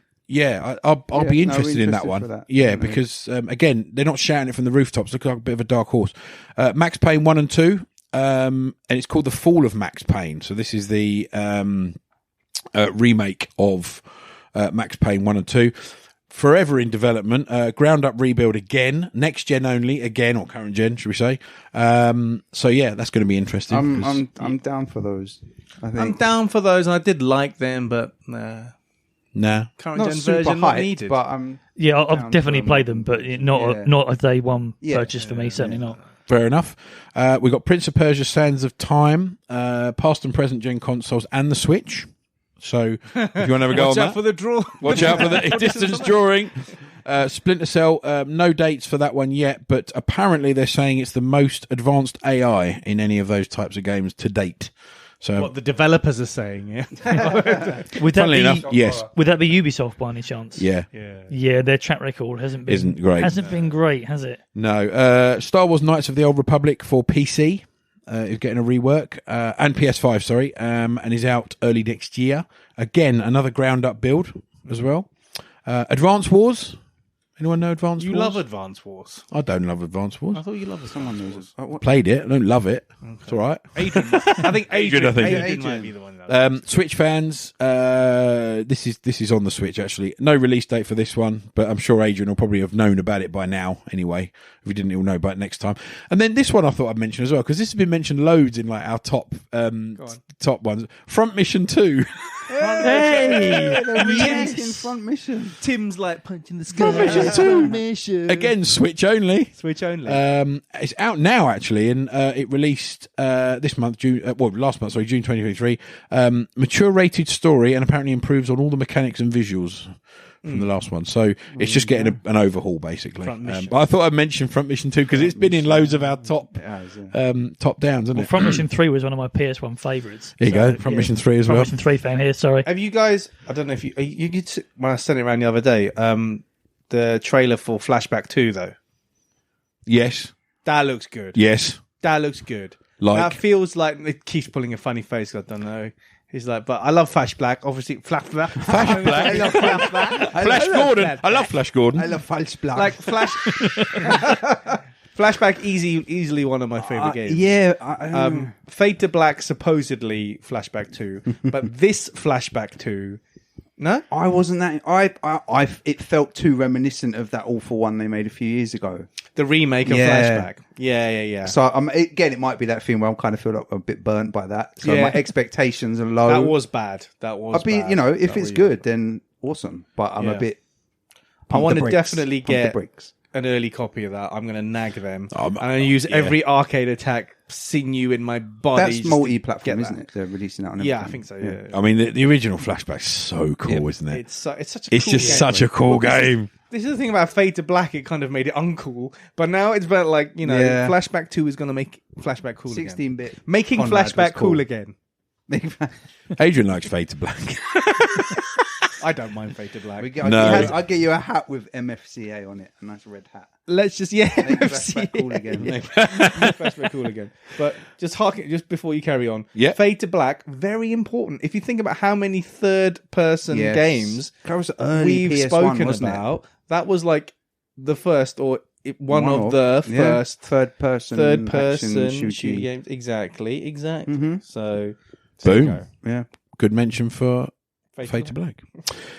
be interested in that one. Because again, they're not shouting it from the rooftops. Look like a bit of a dark horse. Max Payne 1 and 2, and it's called The Fall of Max Payne. So this is the remake of Max Payne 1 and 2. Forever in development, ground up rebuild again, next gen only again, or current gen, should we say? So yeah, that's going to be interesting. I'm down for those. I think I'm down for those, and I did like them, but. Nah. Current gen version not needed. But I've definitely played them, but not a day one purchase for me. Certainly not. Fair enough. We've got Prince of Persia: Sands of Time, past and present gen consoles, and the Switch. So if you want to have a go on that, watch out for the draw. Watch out for the distance drawing. Splinter Cell, no dates for that one yet, but apparently they're saying it's the most advanced AI in any of those types of games to date. So what the developers are saying, Would that be enough, yes. Would that be Ubisoft by any chance? Yeah. Their track record isn't great, has it? No. Star Wars: Knights of the Old Republic for PC is getting a rework, and PS5, sorry, and is out early next year. Again, another ground up build as well. Advance Wars. Anyone know Advance Wars? You love Advance Wars. I don't love Advance Wars. I thought you loved someone knows. Played it. I don't love it. Okay. It's all right. Adrian. I think Adrian might be the one. Switch fans, this is on the Switch actually. No release date for this one, but I'm sure Adrian will probably have known about it by now anyway. If he didn't, he'll know about it next time. And then this one I thought I'd mention as well, because this has been mentioned loads in like our top ones. Front Mission 2. Hey, Front Mission. Tim's like punching the sky. Front Mission 2. Again, Switch only. It's out now actually, and it released this month, last month, June 2023. Mature rated story, and apparently improves on all the mechanics and visuals from the last one. So it's just getting an overhaul, basically. Front Mission. But I thought I'd mention Front Mission 2 because it's been in loads of our top top downs, hasn't Well, it? Front Mission 3 was one of my PS1 favourites. There you go. Front Mission 3 as Front well. Mission 3 fan here, sorry. Have you guys? I don't know if you could. When I sent it around the other day, the trailer for Flashback 2, though. Yes. That looks good. Yes. That looks good. Like- That feels like it keeps pulling a funny face. I don't know. He's like, but I love Flashback. Obviously, Flashback. I love Flashback. Flash Gordon. I love Flash Gordon. I love Flashback. Like Flash. Flashback, easily one of my favorite games. Yeah. Fade to Black, supposedly Flashback 2, but this Flashback 2, no? I wasn't that. I. It felt too reminiscent of that awful one they made a few years ago. The remake of Yeah. Flashback. Yeah. So again, it might be that thing where I'm kind of feel like I'm a bit burnt by that. So Yeah. my expectations are low. That was bad. I'd be, bad. if That it's really good, then awesome. But I'm Yeah. a bit. I want to want definitely get bricks. an early copy of that. I'm going to nag them. Oh, I'm going to use yeah. every arcade attack sinew in my body. That's just to multi-platform, get isn't that. it? They're releasing that on Yeah, I everything. think so. Yeah. I mean, the original Flashback's so cool, isn't it? It's such a It's cool just game. such a cool game. This is the thing about Fade to Black. It kind of made it uncool, but now it's about Yeah. Flashback 2 is going to make Flashback cool again. 16-bit. Making Conrad Flashback was cool. cool again. Adrian likes Fade to Black. I don't mind Fade to Black. I'll get you a hat with MFCA on it, a nice red hat. Let's just Make Flashback cool again. Make Flashback cool again. But just before you carry on, Yeah. Fade to Black, very important. If you think about how many third-person Yes. games That was early we've PS1, spoken wasn't it? about, that was like the first or one of the Yeah. first third-person third-person action shooting shooty. games. Exactly. Mhm. So there you Boom. go. Yeah. Good mention for Fade to Black.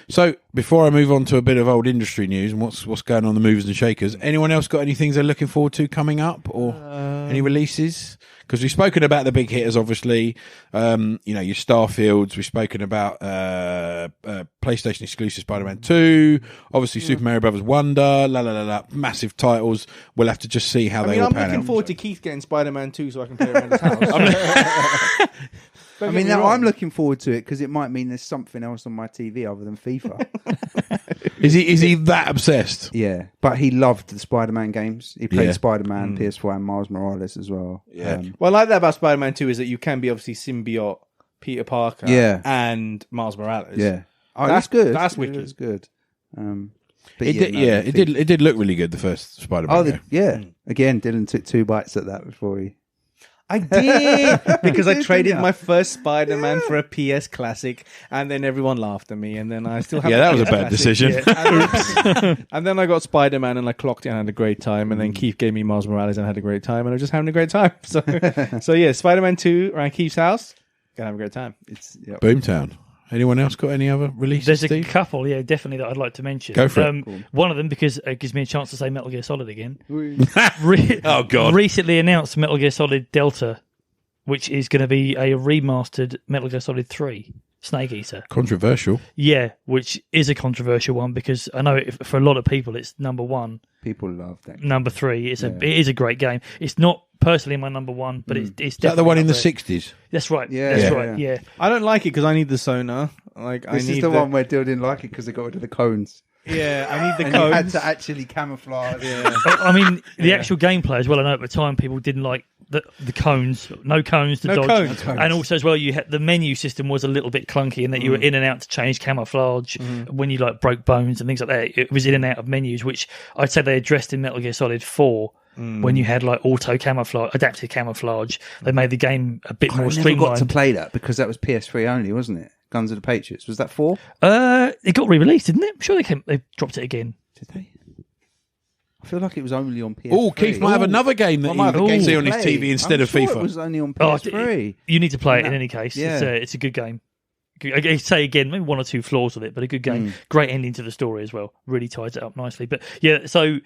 So, before I move on to a bit of old industry news and what's going on in the movers and shakers, anyone else got any things they're looking forward to coming up or any releases? Because we've spoken about the big hitters, obviously. Your Starfields. We've spoken about PlayStation exclusive Spider-Man 2. Obviously, Super Mario Brothers Wonder. Massive titles. We'll have to just see how they all I'm pan looking out. forward to Keith getting Spider-Man 2 so I can play around his house. I mean, now I'm looking forward to it because it might mean there's something else on my TV other than FIFA. Is he that obsessed? Yeah, but he loved the Spider-Man games. He played Yeah. Spider-Man, PS4, and Miles Morales as well. Yeah. What I like that about Spider-Man 2 is that you can be obviously symbiote Peter Parker Yeah. and Miles Morales. Yeah. Oh, That's- that's good. that's It wicked. was good. But It did look really good, the first Spider-Man Oh, game. yeah. Again, Dylan took 2 bites at that before he. I did because I did, traded didn't you? my first Spider-Man for a PS Classic, and then everyone laughed at me, and then I still have. Yeah, a that was a PS bad Classic. decision. Yeah. And then I got Spider-Man, and I clocked it and had a great time. And then Keith gave me Miles Morales, and I had a great time, and I was just having a great time. So yeah, Spider-Man 2 around Keith's house, gonna have a great time. Boomtown. Anyone else got any other releases, There's a Steve? couple, definitely that I'd like to mention. Go for it. One of them, because it gives me a chance to say Metal Gear Solid again. Oh, God. Recently announced Metal Gear Solid Delta, which is going to be a remastered Metal Gear Solid 3 Snake Eater. Controversial. Yeah, which is a controversial one because I know for a lot of people it's number one. People love that. Number 3 it is a great game. It's not personally my number one, but it's Is that the one in the 60s? That's right. Yeah, That's yeah, right. yeah. Yeah. I don't like it because I need the sonar. Like This I need is the one where Dylan didn't like it because they got rid of the cones. Yeah, I need the And you had codes. to actually camouflage. I mean, the actual gameplay as well. I know at the time people didn't like the cones, no cones to No dodge, cones. and also as well, you had the menu system was a little bit clunky in that you were in and out to change camouflage when you like broke bones and things like that. It was in and out of menus, which I'd say they addressed in Metal Gear Solid 4. When you had like auto camouflage, adaptive camouflage, they made the game a bit I more never got to streamlined. play that because that was PS3 only, wasn't it? Guns of the Patriots. Was that 4? It got re-released, didn't it? I'm sure they dropped it again. Did they? I feel like it was only on PS3. Oh, Keith might have another game that I might have a you game can see to on his play. TV instead I'm of sure FIFA. It was only on Oh, PS3. you need to play it in No. any case. Yeah. It's a good game. I say again, maybe 1 or 2 flaws with it, but a good game. Great ending to the story as well. Really ties it up nicely. But yeah, so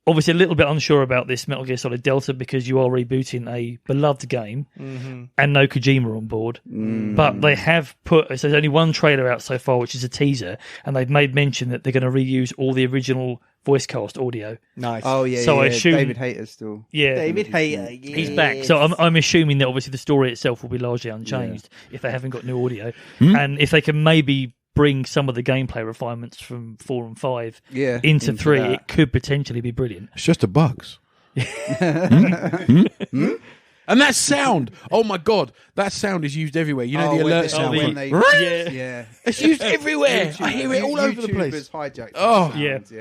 obviously a little bit unsure about this Metal Gear Solid Delta because you are rebooting a beloved game and no Kojima on board. But they have so there's only one trailer out so far, which is a teaser, and they've made mention that they're going to reuse all the original voice cast audio. Nice. Oh, yeah. So I yeah. assume- David Hayter's still. Yeah, Hayter. he's back. So I'm assuming that obviously the story itself will be largely unchanged if they haven't got new audio, and if they can maybe bring some of the gameplay refinements from 4 and 5 Yeah, into 3, that. it could potentially be brilliant. It's just a bugs. And that sound, oh my god, that sound is used everywhere. You know the when alert they- sound. when like, they- Yeah. yeah. It's used everywhere. I hear it all over the place. YouTubers hijacked Oh. the sounds,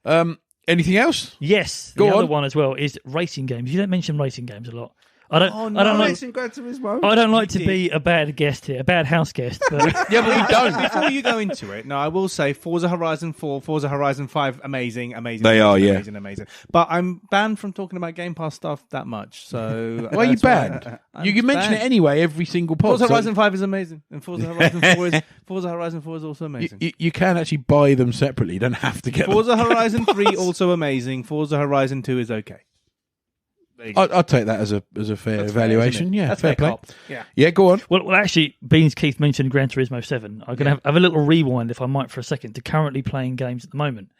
yeah. Anything else? Yes, Go the other on. one as well is racing games. You don't mention racing games a lot. I don't. Oh, I don't like. Racing Gran Turismo. I don't like to be a bad guest here, a bad house guest. But Yeah, but we don't. Before you go into it, no, I will say Forza Horizon 4, Forza Horizon 5, amazing. They amazing, are, yeah. amazing. But I'm banned from talking about Game Pass stuff that much. So Why are you that's why banned? I'm You can mention banned. it anyway every single pod. Forza so Horizon 5 is amazing, and Forza Horizon 4 is also amazing. you can actually buy them separately. You don't have to get them. Forza Horizon 3 also amazing. Forza Horizon 2 is okay. I'd take that as a fair evaluation. Yeah, That's fair play. cop. Yeah. Yeah, go on. well, actually, Beans Keith mentioned Gran Turismo 7. I'm going to have a little rewind, if I might, for a second, to currently playing games at the moment.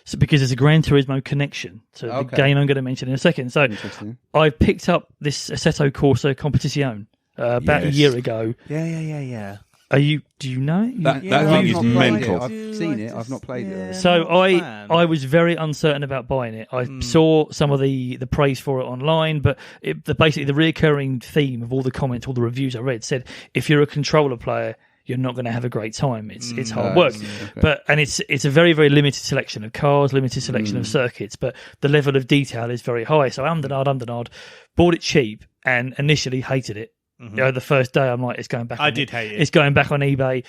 So because there's a Gran Turismo connection to the game I'm going to mention in a second. So Interesting. I picked up this Assetto Corsa Competizione about a Yes. year ago. Yeah. Do you know it? That Yeah, thing I've is not played mental. it. I've seen it. I've not played it. So man. I was very uncertain about buying it. I saw some of the praise for it online, but basically the recurring theme of all the comments, all the reviews I read said if you're a controller player, you're not going to have a great time. It's hard work, but it's a very, very limited selection of cars, limited selection of circuits, but the level of detail is very high. So I umdenard, bought it cheap, and initially hated it. You know, the first day I'm like, it's going back. I did hate it. It's going back on eBay.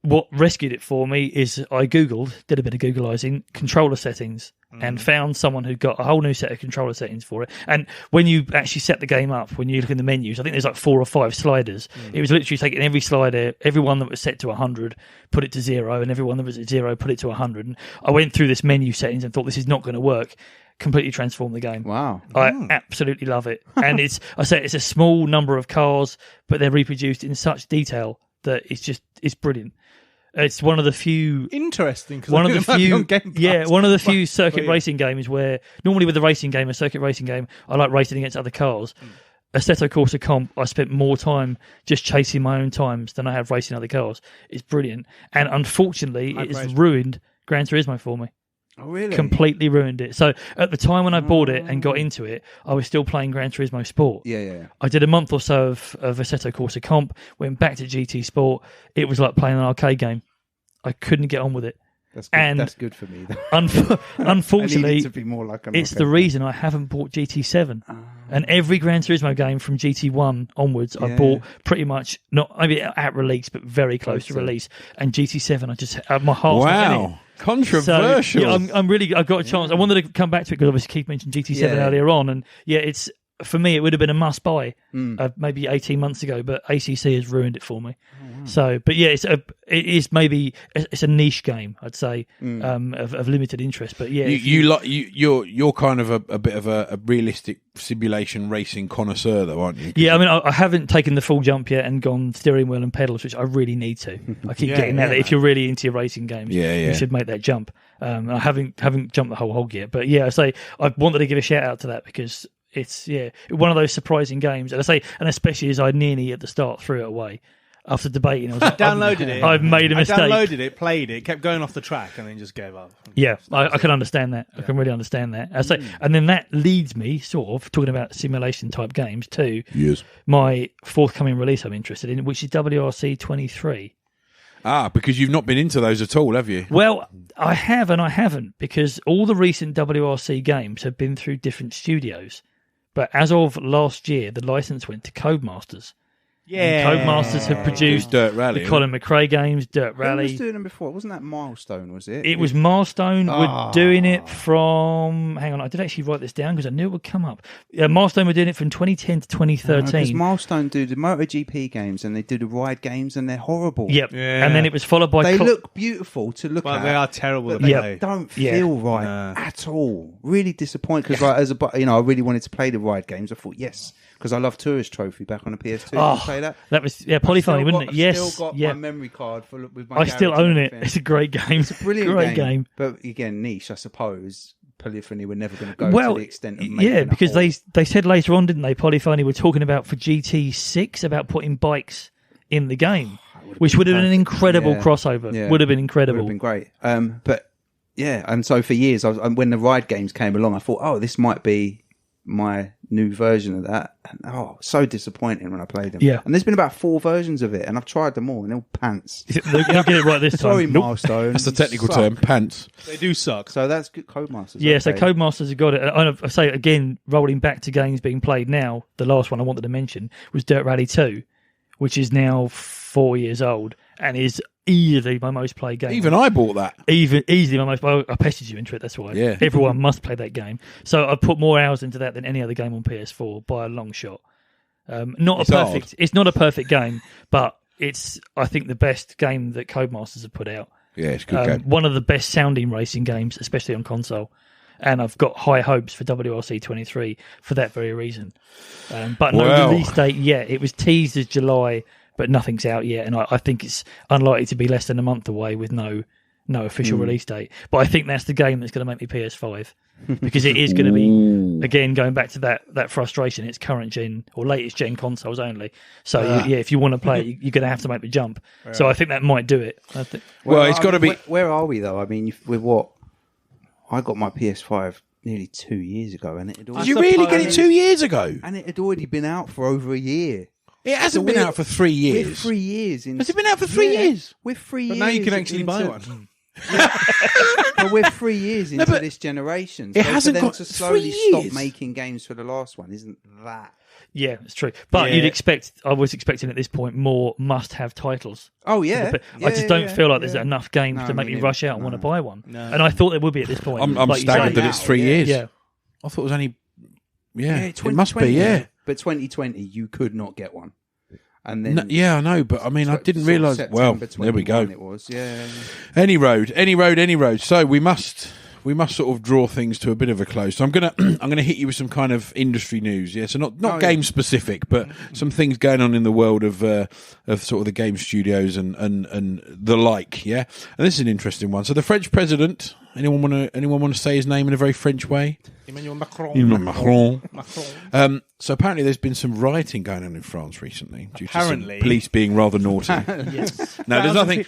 What rescued it for me is I Googled, did a bit of Googleizing, controller settings, and found someone who got a whole new set of controller settings for it. And when you actually set the game up, when you look in the menus, I think there's like 4 or 5 sliders. It was literally taking every slider, every one that was set to 100, put it to 0, and every one that was at 0, put it to 100. And I went through this menu settings and thought, this is not going to work. Completely transformed the game. Wow. I absolutely love it. And it's a small number of cars, but they're reproduced in such detail that it's brilliant. It's one of the few Interesting. one of the few one of the few circuit Brilliant. racing games where normally with a racing game, a circuit racing game, I like racing against other cars. Assetto Corsa Comp, I spent more time just chasing my own times than I have racing other cars. It's brilliant. And unfortunately, it has ruined Gran Turismo for me. Oh, really? Completely ruined it. So at the time when I bought it and got into it, I was still playing Gran Turismo Sport. Yeah. I did a month or so of Assetto Corsa Comp, went back to GT Sport. It was like playing an arcade game. I couldn't get on with it. That's good. And That's good for me. Unfortunately, I need it to be more like an it's the arcade reason I haven't bought GT7. And every Gran Turismo game from GT1 onwards, I bought pretty much, not maybe at release, but very close to release. And GT7, I just, my heart's not in it. Wow. Controversial. So, yeah, I'm really. I got a chance. I wanted to come back to it because obviously Keith mentioned GT7 earlier on, and it's for me it would have been a must buy maybe 18 months ago, but ACC has ruined it for me. So, but yeah, it's a niche game, I'd say, of limited interest. But yeah, you're kind of a bit of a realistic simulation racing connoisseur, though, aren't you? Yeah, I mean, I haven't taken the full jump yet and gone steering wheel and pedals, which I really need to. I keep getting that if you're really into your racing games, you should make that jump. I haven't jumped the whole hog yet, but yeah, I wanted to give a shout out to that because it's one of those surprising games, and especially as I nearly at the start threw it away. After debating, I was like, Downloaded it. I've made a mistake. I downloaded it, played it, kept going off the track, and then just gave up. Yeah, I can understand that. I can really understand that. And then that leads me, sort of, talking about simulation type games, to my forthcoming release I'm interested in, which is WRC 23. Because you've not been into those at all, have you? Well, I have and I haven't, because all the recent WRC games have been through different studios. But as of last year, the license went to Codemasters. Yeah. And Codemasters have produced Dirt Rally, the Colin McRae games, Dirt Who Rally. was doing them before? Wasn't that Milestone, was it? It was Milestone. Were doing it from... Hang on, I did actually write this down because I knew it would come up. Milestone were doing it from 2010 to 2013. Because Milestone do the MotoGP games and they do the ride games and they're horrible. Yep. Yeah. And then it was followed by... They look beautiful to look Well, at. they are terrible But at they play. don't feel right at all. Really disappointed because, I really wanted to play the ride games. I thought yes, because I love Tourist Trophy back on the PS2. Did you play that? That was Polyphony, wasn't it? I've Yes. still got Yeah. my memory card with my. I still garage and own it. everything. It's a great game. It's a brilliant great game. But again, niche, I suppose. Polyphony were never going to go to the extent of making a because whole- they said later on, didn't they? Polyphony were talking about for GT6 about putting bikes in the game, which would have been an incredible crossover. Yeah. Would have been Would incredible. have been great. But yeah, and so for years, when the ride games came along, I thought, oh, this might be my new version of that. And, so disappointing when I played them. Yeah. And there's been about 4 versions of it, and I've tried them all, and they're all pants. They'll get it right this time. Sorry, Milestone. That's the technical Suck. term, pants. They do suck. So that's good. Codemasters. Yeah, so okay. Codemasters have got it. And I say again, rolling back to games being played now, the last one I wanted to mention was Dirt Rally 2, which is now 4 years old and is easily my most played game. Even I bought that. Easily my most. Well, I pestered you into it. That's why. Yeah. Everyone must play that game. So I've put more hours into that than any other game on PS4 by a long shot. It's Perfect. It's not a perfect game, but it's I think the best game that Codemasters have put out. Yeah, it's a good game. One of the best sounding racing games, especially on console. And I've got high hopes for WRC 23 for that very reason. But no Wow. release date yet. It was teased as July, but nothing's out yet. And I think it's unlikely to be less than a month away with no official release date. But I think that's the game that's going to make me PS5 because it is going to be, again, going back to that frustration, it's current gen or latest gen consoles only. So, if you want to play it, you're going to have to make the jump. So I think that might do it. I think. Well, it's got to be. Where are we though? I mean, with what? I got my PS5 nearly 2 years ago, and it had Did already, you really get it 2 years ago? and it had already been out for over a year. It hasn't been out for 3 We're years. 3 years in. Has it been out for 3 years? We're 3 But years. now you can actually buy into- one. But we're 3 years into but this generation. it So hasn't for them got to slowly 3 stop years. making games for the last one. Isn't that? Yeah, it's true. But Yeah. you'd expect, I was expecting at this point, more must-have titles. Oh yeah. I just don't feel like there's yeah. enough games No, to make me me neither. rush out and want to No. buy one. No. And I thought there would be at this point. I'm like you say. staggered that it's 3 years. Yeah. I thought it was only. Yeah, it 2020, must be. Yeah. But 2020, you could not get one. And then No, yeah, I know, but I mean, I didn't realise. Well, there we go. It was, yeah. Any road. So we must sort of draw things to a bit of a close. So I'm gonna hit you with some kind of industry news. Yeah, so not game specific, but some things going on in the world of sort of the game studios and the like. Yeah, and this is an interesting one. So the French president. Anyone want to say his name in a very French way? Emmanuel Macron. Macron. So apparently there's been some rioting going on in France recently due to some Apparently. police being rather naughty. No, there's nothing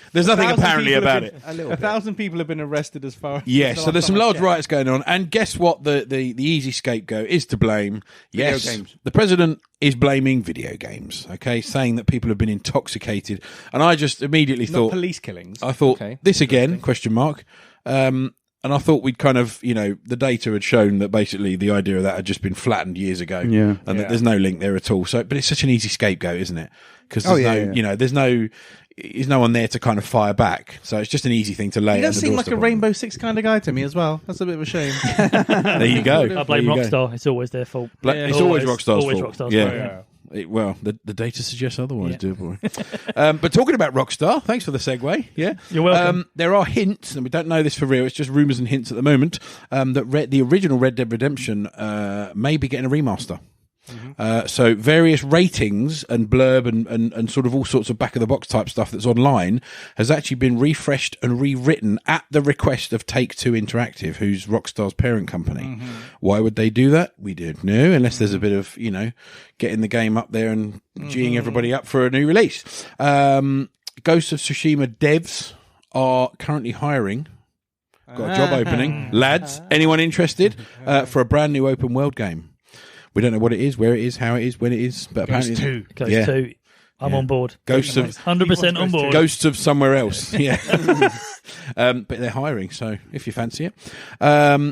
apparently about it. 1,000 people have been arrested as far as... Yes, so there's some large right. riots going on, and guess what? The easy scapegoat is to blame. Yes, Video games. the president is blaming video games. Okay, saying that people have been intoxicated, and I just immediately Not thought, police killings. I thought Okay. this again? Question mark. And I thought we'd kind of, the data had shown that basically the idea of that had just been flattened years ago, Yeah. and that there's no link there at all. So, but it's such an easy scapegoat, isn't it? Because there's no one there to kind of fire back. So it's just an easy thing to lay. He does at the seem like a doorstep. Rainbow Six kind of guy to me as well. That's a bit of a shame. There you go. I blame There you go. Rockstar. It's always their fault. It's always Rockstar's always fault. Rockstar's Yeah. fault. Well, the data suggests otherwise, Yeah. dear boy. But talking about Rockstar, thanks for the segue. Yeah, You're welcome. There are hints, and we don't know this for real. It's just rumours and hints at the moment that the original Red Dead Redemption may be getting a remaster. So various ratings and blurb and sort of all sorts of back of the box type stuff that's online has actually been refreshed and rewritten at the request of Take-Two Interactive, who's Rockstar's parent company. Why would they do that? We don't know, unless there's a bit of getting the game up there and geeing everybody up for a new release. Ghost of Tsushima devs are currently hiring. Got a job opening, lads. Anyone interested for a brand new open world game? We don't know what it is, where it is, how it is, when it is, but apparently Goes yeah. to. I'm on board. Ghosts of 100% on board. Ghosts of somewhere else. Yeah. But they're hiring, so if you fancy it.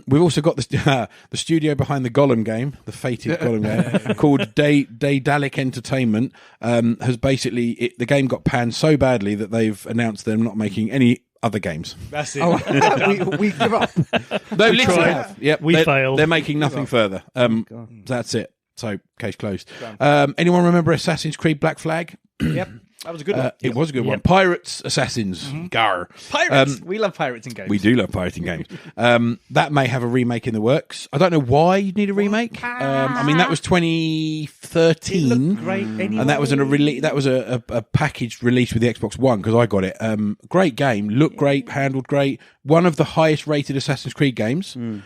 We've also got the studio behind the Gollum game, the fated Gollum game, called Daedalic Entertainment, has basically, the game got panned so badly that they've announced they're not making any other games. That's it. we give up. They literally tried. have. Yep, We failed. They're making nothing further. That's it. So, case closed. Anyone remember Assassin's Creed Black Flag? Yep. That was a good one. It was a good one. Pirates, Assassins, Gar. Pirates. We love pirates in games. We do love pirating games. That may have a remake in the works. I don't know why you'd need a remake. I mean, that was 2013. It looked great anyway. And that was that was a packaged release with the Xbox One because I got it. Great game, looked great, handled great. One of the highest rated Assassin's Creed games, and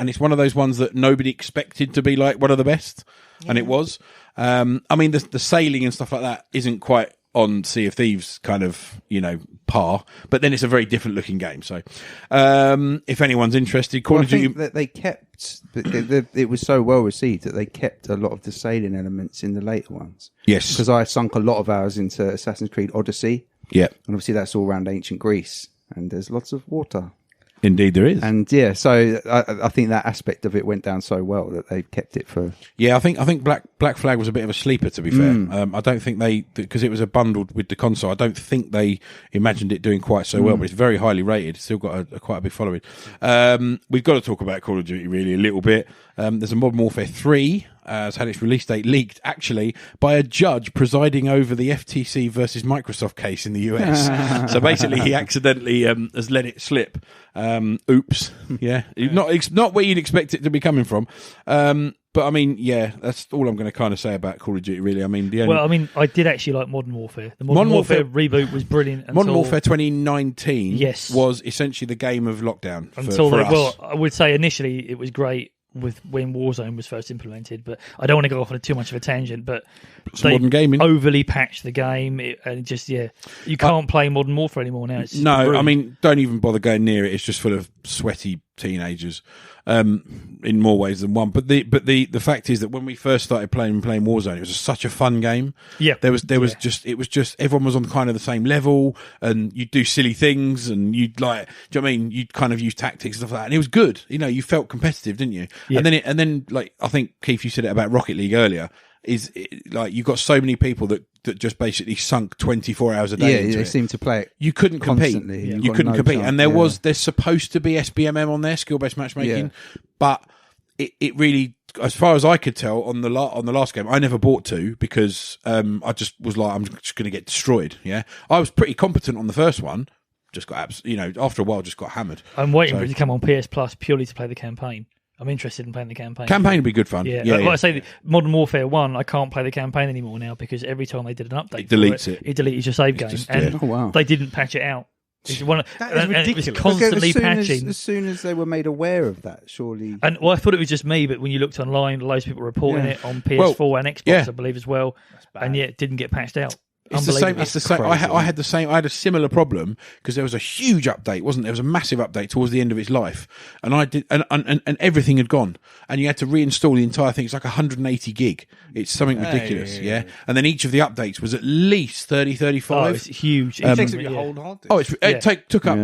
it's one of those ones that nobody expected to be like one of the best, and it was. I mean, the sailing and stuff like that isn't quite on Sea of Thieves kind of, par, but then it's a very different looking game. So, if anyone's interested, Call Well, I of Duty. think that they kept it was so well received that they kept a lot of the sailing elements in the later ones. Yes. Because I sunk a lot of hours into Assassin's Creed Odyssey, Yeah, and obviously that's all around ancient Greece, and there's lots of water. indeed there is. And yeah, so I think that aspect of it went down so well that they kept it for. Yeah, I think Black Flag was a bit of a sleeper, to be fair. I don't think because it was bundled with the console, I don't think they imagined it doing quite so well, but it's very highly rated. It's still got quite a big following. We've got to talk about Call of Duty really a little bit. There's a Modern Warfare 3 has had its release date leaked, actually, by a judge presiding over the FTC versus Microsoft case in the US. So basically, he accidentally has let it slip. Oops. Yeah. It's not where you'd expect it to be coming from. But I mean, yeah, that's all I'm going to kind of say about Call of Duty, really. I mean, I did actually like Modern Warfare. The Modern Warfare reboot was brilliant. Modern Warfare 2019 Yes. was essentially the game of lockdown for us. Well, I would say initially it was great with when Warzone was first implemented, but I don't want to go off on too much of a tangent, but they modern gaming. overly patched the game and just, you can't play Modern Warfare anymore now. It's No, ruined. I mean, don't even bother going near it. It's just full of sweaty teenagers, in more ways than one. But the fact is that when we first started playing Warzone, it was such a fun game. Yeah, there was just everyone was on kind of the same level, and you'd do silly things, and you'd do you know what I mean? You'd kind of use tactics and stuff like that, and it was good. You felt competitive, didn't you? Yeah. And then like I think Keith, you said it about Rocket League earlier. Like you've got so many people that just basically sunk 24 hours a day. Yeah, into they it. seem to play it. You couldn't compete. Constantly. Yeah. You You've got couldn't no compete, chance. and there's supposed to be SBMM on there, skill-based matchmaking, but it really, as far as I could tell, on the last game, I never bought to because I just was like, I'm just going to get destroyed. Yeah, I was pretty competent on the first one, just got after a while, just got hammered. I'm waiting for it to come on PS Plus purely to play the campaign. I'm interested in playing the campaign. Campaign would be good fun. Yeah. Like I say, Modern Warfare 1, I can't play the campaign anymore now because every time they did an update, it deletes it. It deletes your save game. Oh, wow. They didn't patch it out. That is And it was ridiculous. constantly patching. As soon as they were made aware of that, surely. And I thought it was just me, but when you looked online, loads of people were reporting it on PS4 and Xbox, I believe, as well. And yet it didn't get patched out. It's the same. It's the same. I had the same. I had a similar problem because there was a huge update, wasn't there? There was a massive update towards the end of its life, and I did, and everything had gone, and you had to reinstall the entire thing. It's like 180 gig. It's something ridiculous, yeah. And then each of the updates was at least 30, 35. Oh, it's huge. It takes up your whole hard disk. It took up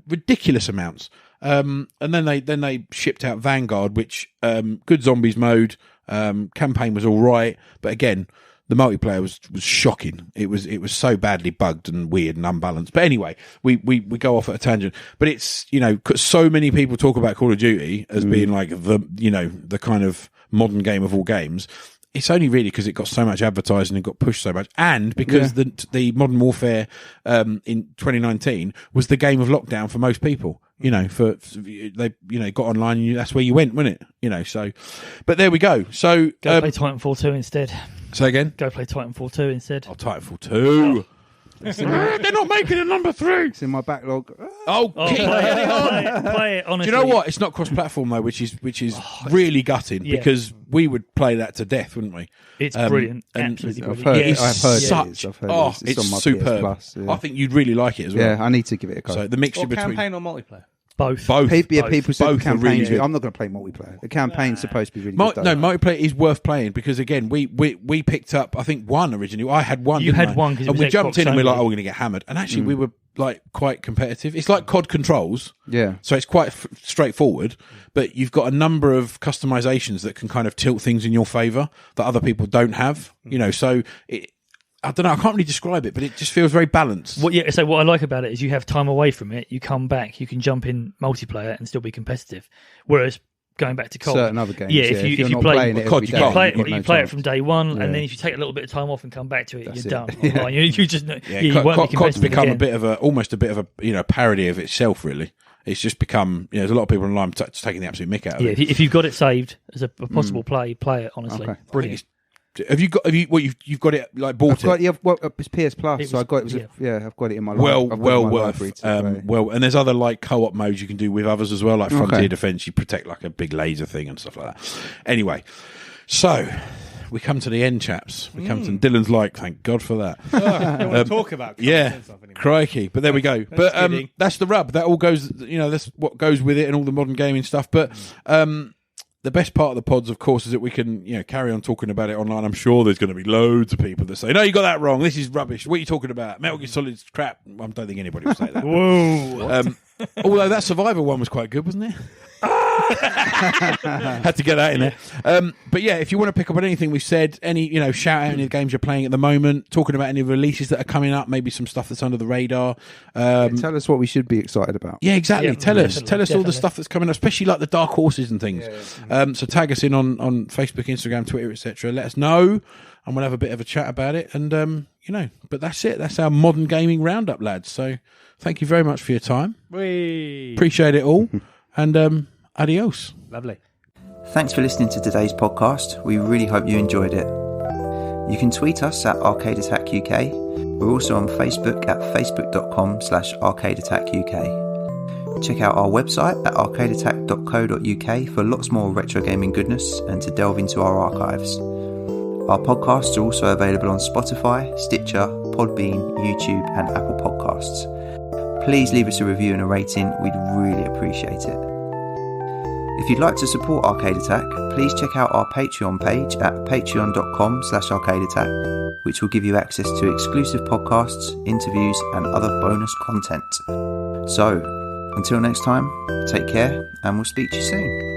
ridiculous amounts. And then they shipped out Vanguard, which good zombies mode. Campaign was all right, but again, the multiplayer was shocking. It was so badly bugged and weird and unbalanced. But anyway, we go off at a tangent. But it's, 'cause so many people talk about Call of Duty as being like the kind of modern game of all games. It's only really because it got so much advertising and got pushed so much, and because the Modern Warfare in 2019 was the game of lockdown for most people. They got online and that's where you went, wasn't it? So, but there we go. So Go play Titanfall 2 instead. Say again. Go play Titanfall 2 instead. Oh, Titanfall 2. They're not making a number 3. It's in my backlog. Oh, keep getting on. Play it, honestly. Do you know what? It's not cross-platform though, which is really gutting because we would play that to death, wouldn't we? It's brilliant. Absolutely I've brilliant. heard, I've heard such. it is. It's on my superb. PS Plus, I think you'd really like it as well. Yeah, I need to give it a go. So the mixture between campaign or multiplayer? Both. People said Both the are really campaign's good. I'm not going to play multiplayer. The campaign's supposed to be really good. No, though. multiplayer is worth playing because again, we picked up I think one originally. I had one. You didn't had I? one 'cause it and was we jumped Xbox in and we're like, only. oh, we're going to get hammered. And actually, we were like quite competitive. It's like COD controls. Yeah. So it's quite straightforward, but you've got a number of customizations that can kind of tilt things in your favor that other people don't have. So I don't know. I can't really describe it, but it just feels very balanced. So what I like about it is you have time away from it. You come back, you can jump in multiplayer and still be competitive. Whereas going back to COD, Certain other games, if you're you not play playing it COD, every you day, can't. play you've got you no play it chance. from day one, Yeah. and then if you take a little bit of time off and come back to it, That's you're done. it. Yeah. You just you won't be COD's competitive become again. almost a bit of a parody of itself. Really, it's just become. There's a lot of people online taking the absolute mick out of Yeah, it. if you've got it saved as a possible play it. Honestly, Okay. brilliant. Have you got it like bought I've it? got it's PS Plus, It so was- I got it. I've got it in my Well, I've got it in well my worth. library to play. And there's other like co-op modes you can do with others as well, like Frontier Okay. Defense. You protect like a big laser thing and stuff like that. Anyway, so we come to the end, chaps. We come to Dylan's like, thank God for that. I don't want to talk about Yeah, stuff anymore. crikey. But there we go. But kidding. that's the rub. That all goes, that's what goes with it and all the modern gaming stuff. But the best part of the pods, of course, is that we can, carry on talking about it online. I'm sure there's going to be loads of people that say, no, you got that wrong. This is rubbish. What are you talking about? Metal Gear Solid's crap. I don't think anybody will say that. Whoa. Although that Survivor one was quite good, wasn't it? Had to get that in there. But yeah, if you want to pick up on anything we've said, any shout out any of the games you're playing at the moment, talking about any releases that are coming up, maybe some stuff that's under the radar. Tell us what we should be excited about. Yeah, exactly. Yeah, tell us all definitely. the stuff that's coming up, especially like the dark horses and things. So tag us in on Facebook, Instagram, Twitter, etc. Let us know, and we'll have a bit of a chat about it. And but that's it. That's our modern gaming roundup, lads. So thank you very much for your time. Appreciate it all, and adios. Lovely. Thanks for listening to today's podcast. We really hope you enjoyed it. You can tweet us at Arcade Attack UK. We're also on Facebook at facebook.com/Arcade Attack UK. Check out our website at arcadeattack.co.uk for lots more retro gaming goodness and to delve into our archives. Our podcasts are also available on Spotify, Stitcher, Podbean, YouTube and Apple Podcasts. Please leave us a review and a rating. We'd really appreciate it. If you'd like to support Arcade Attack, please check out our Patreon page at patreon.com/arcadeattack, which will give you access to exclusive podcasts, interviews and other bonus content. So, until next time, take care and we'll speak to you soon.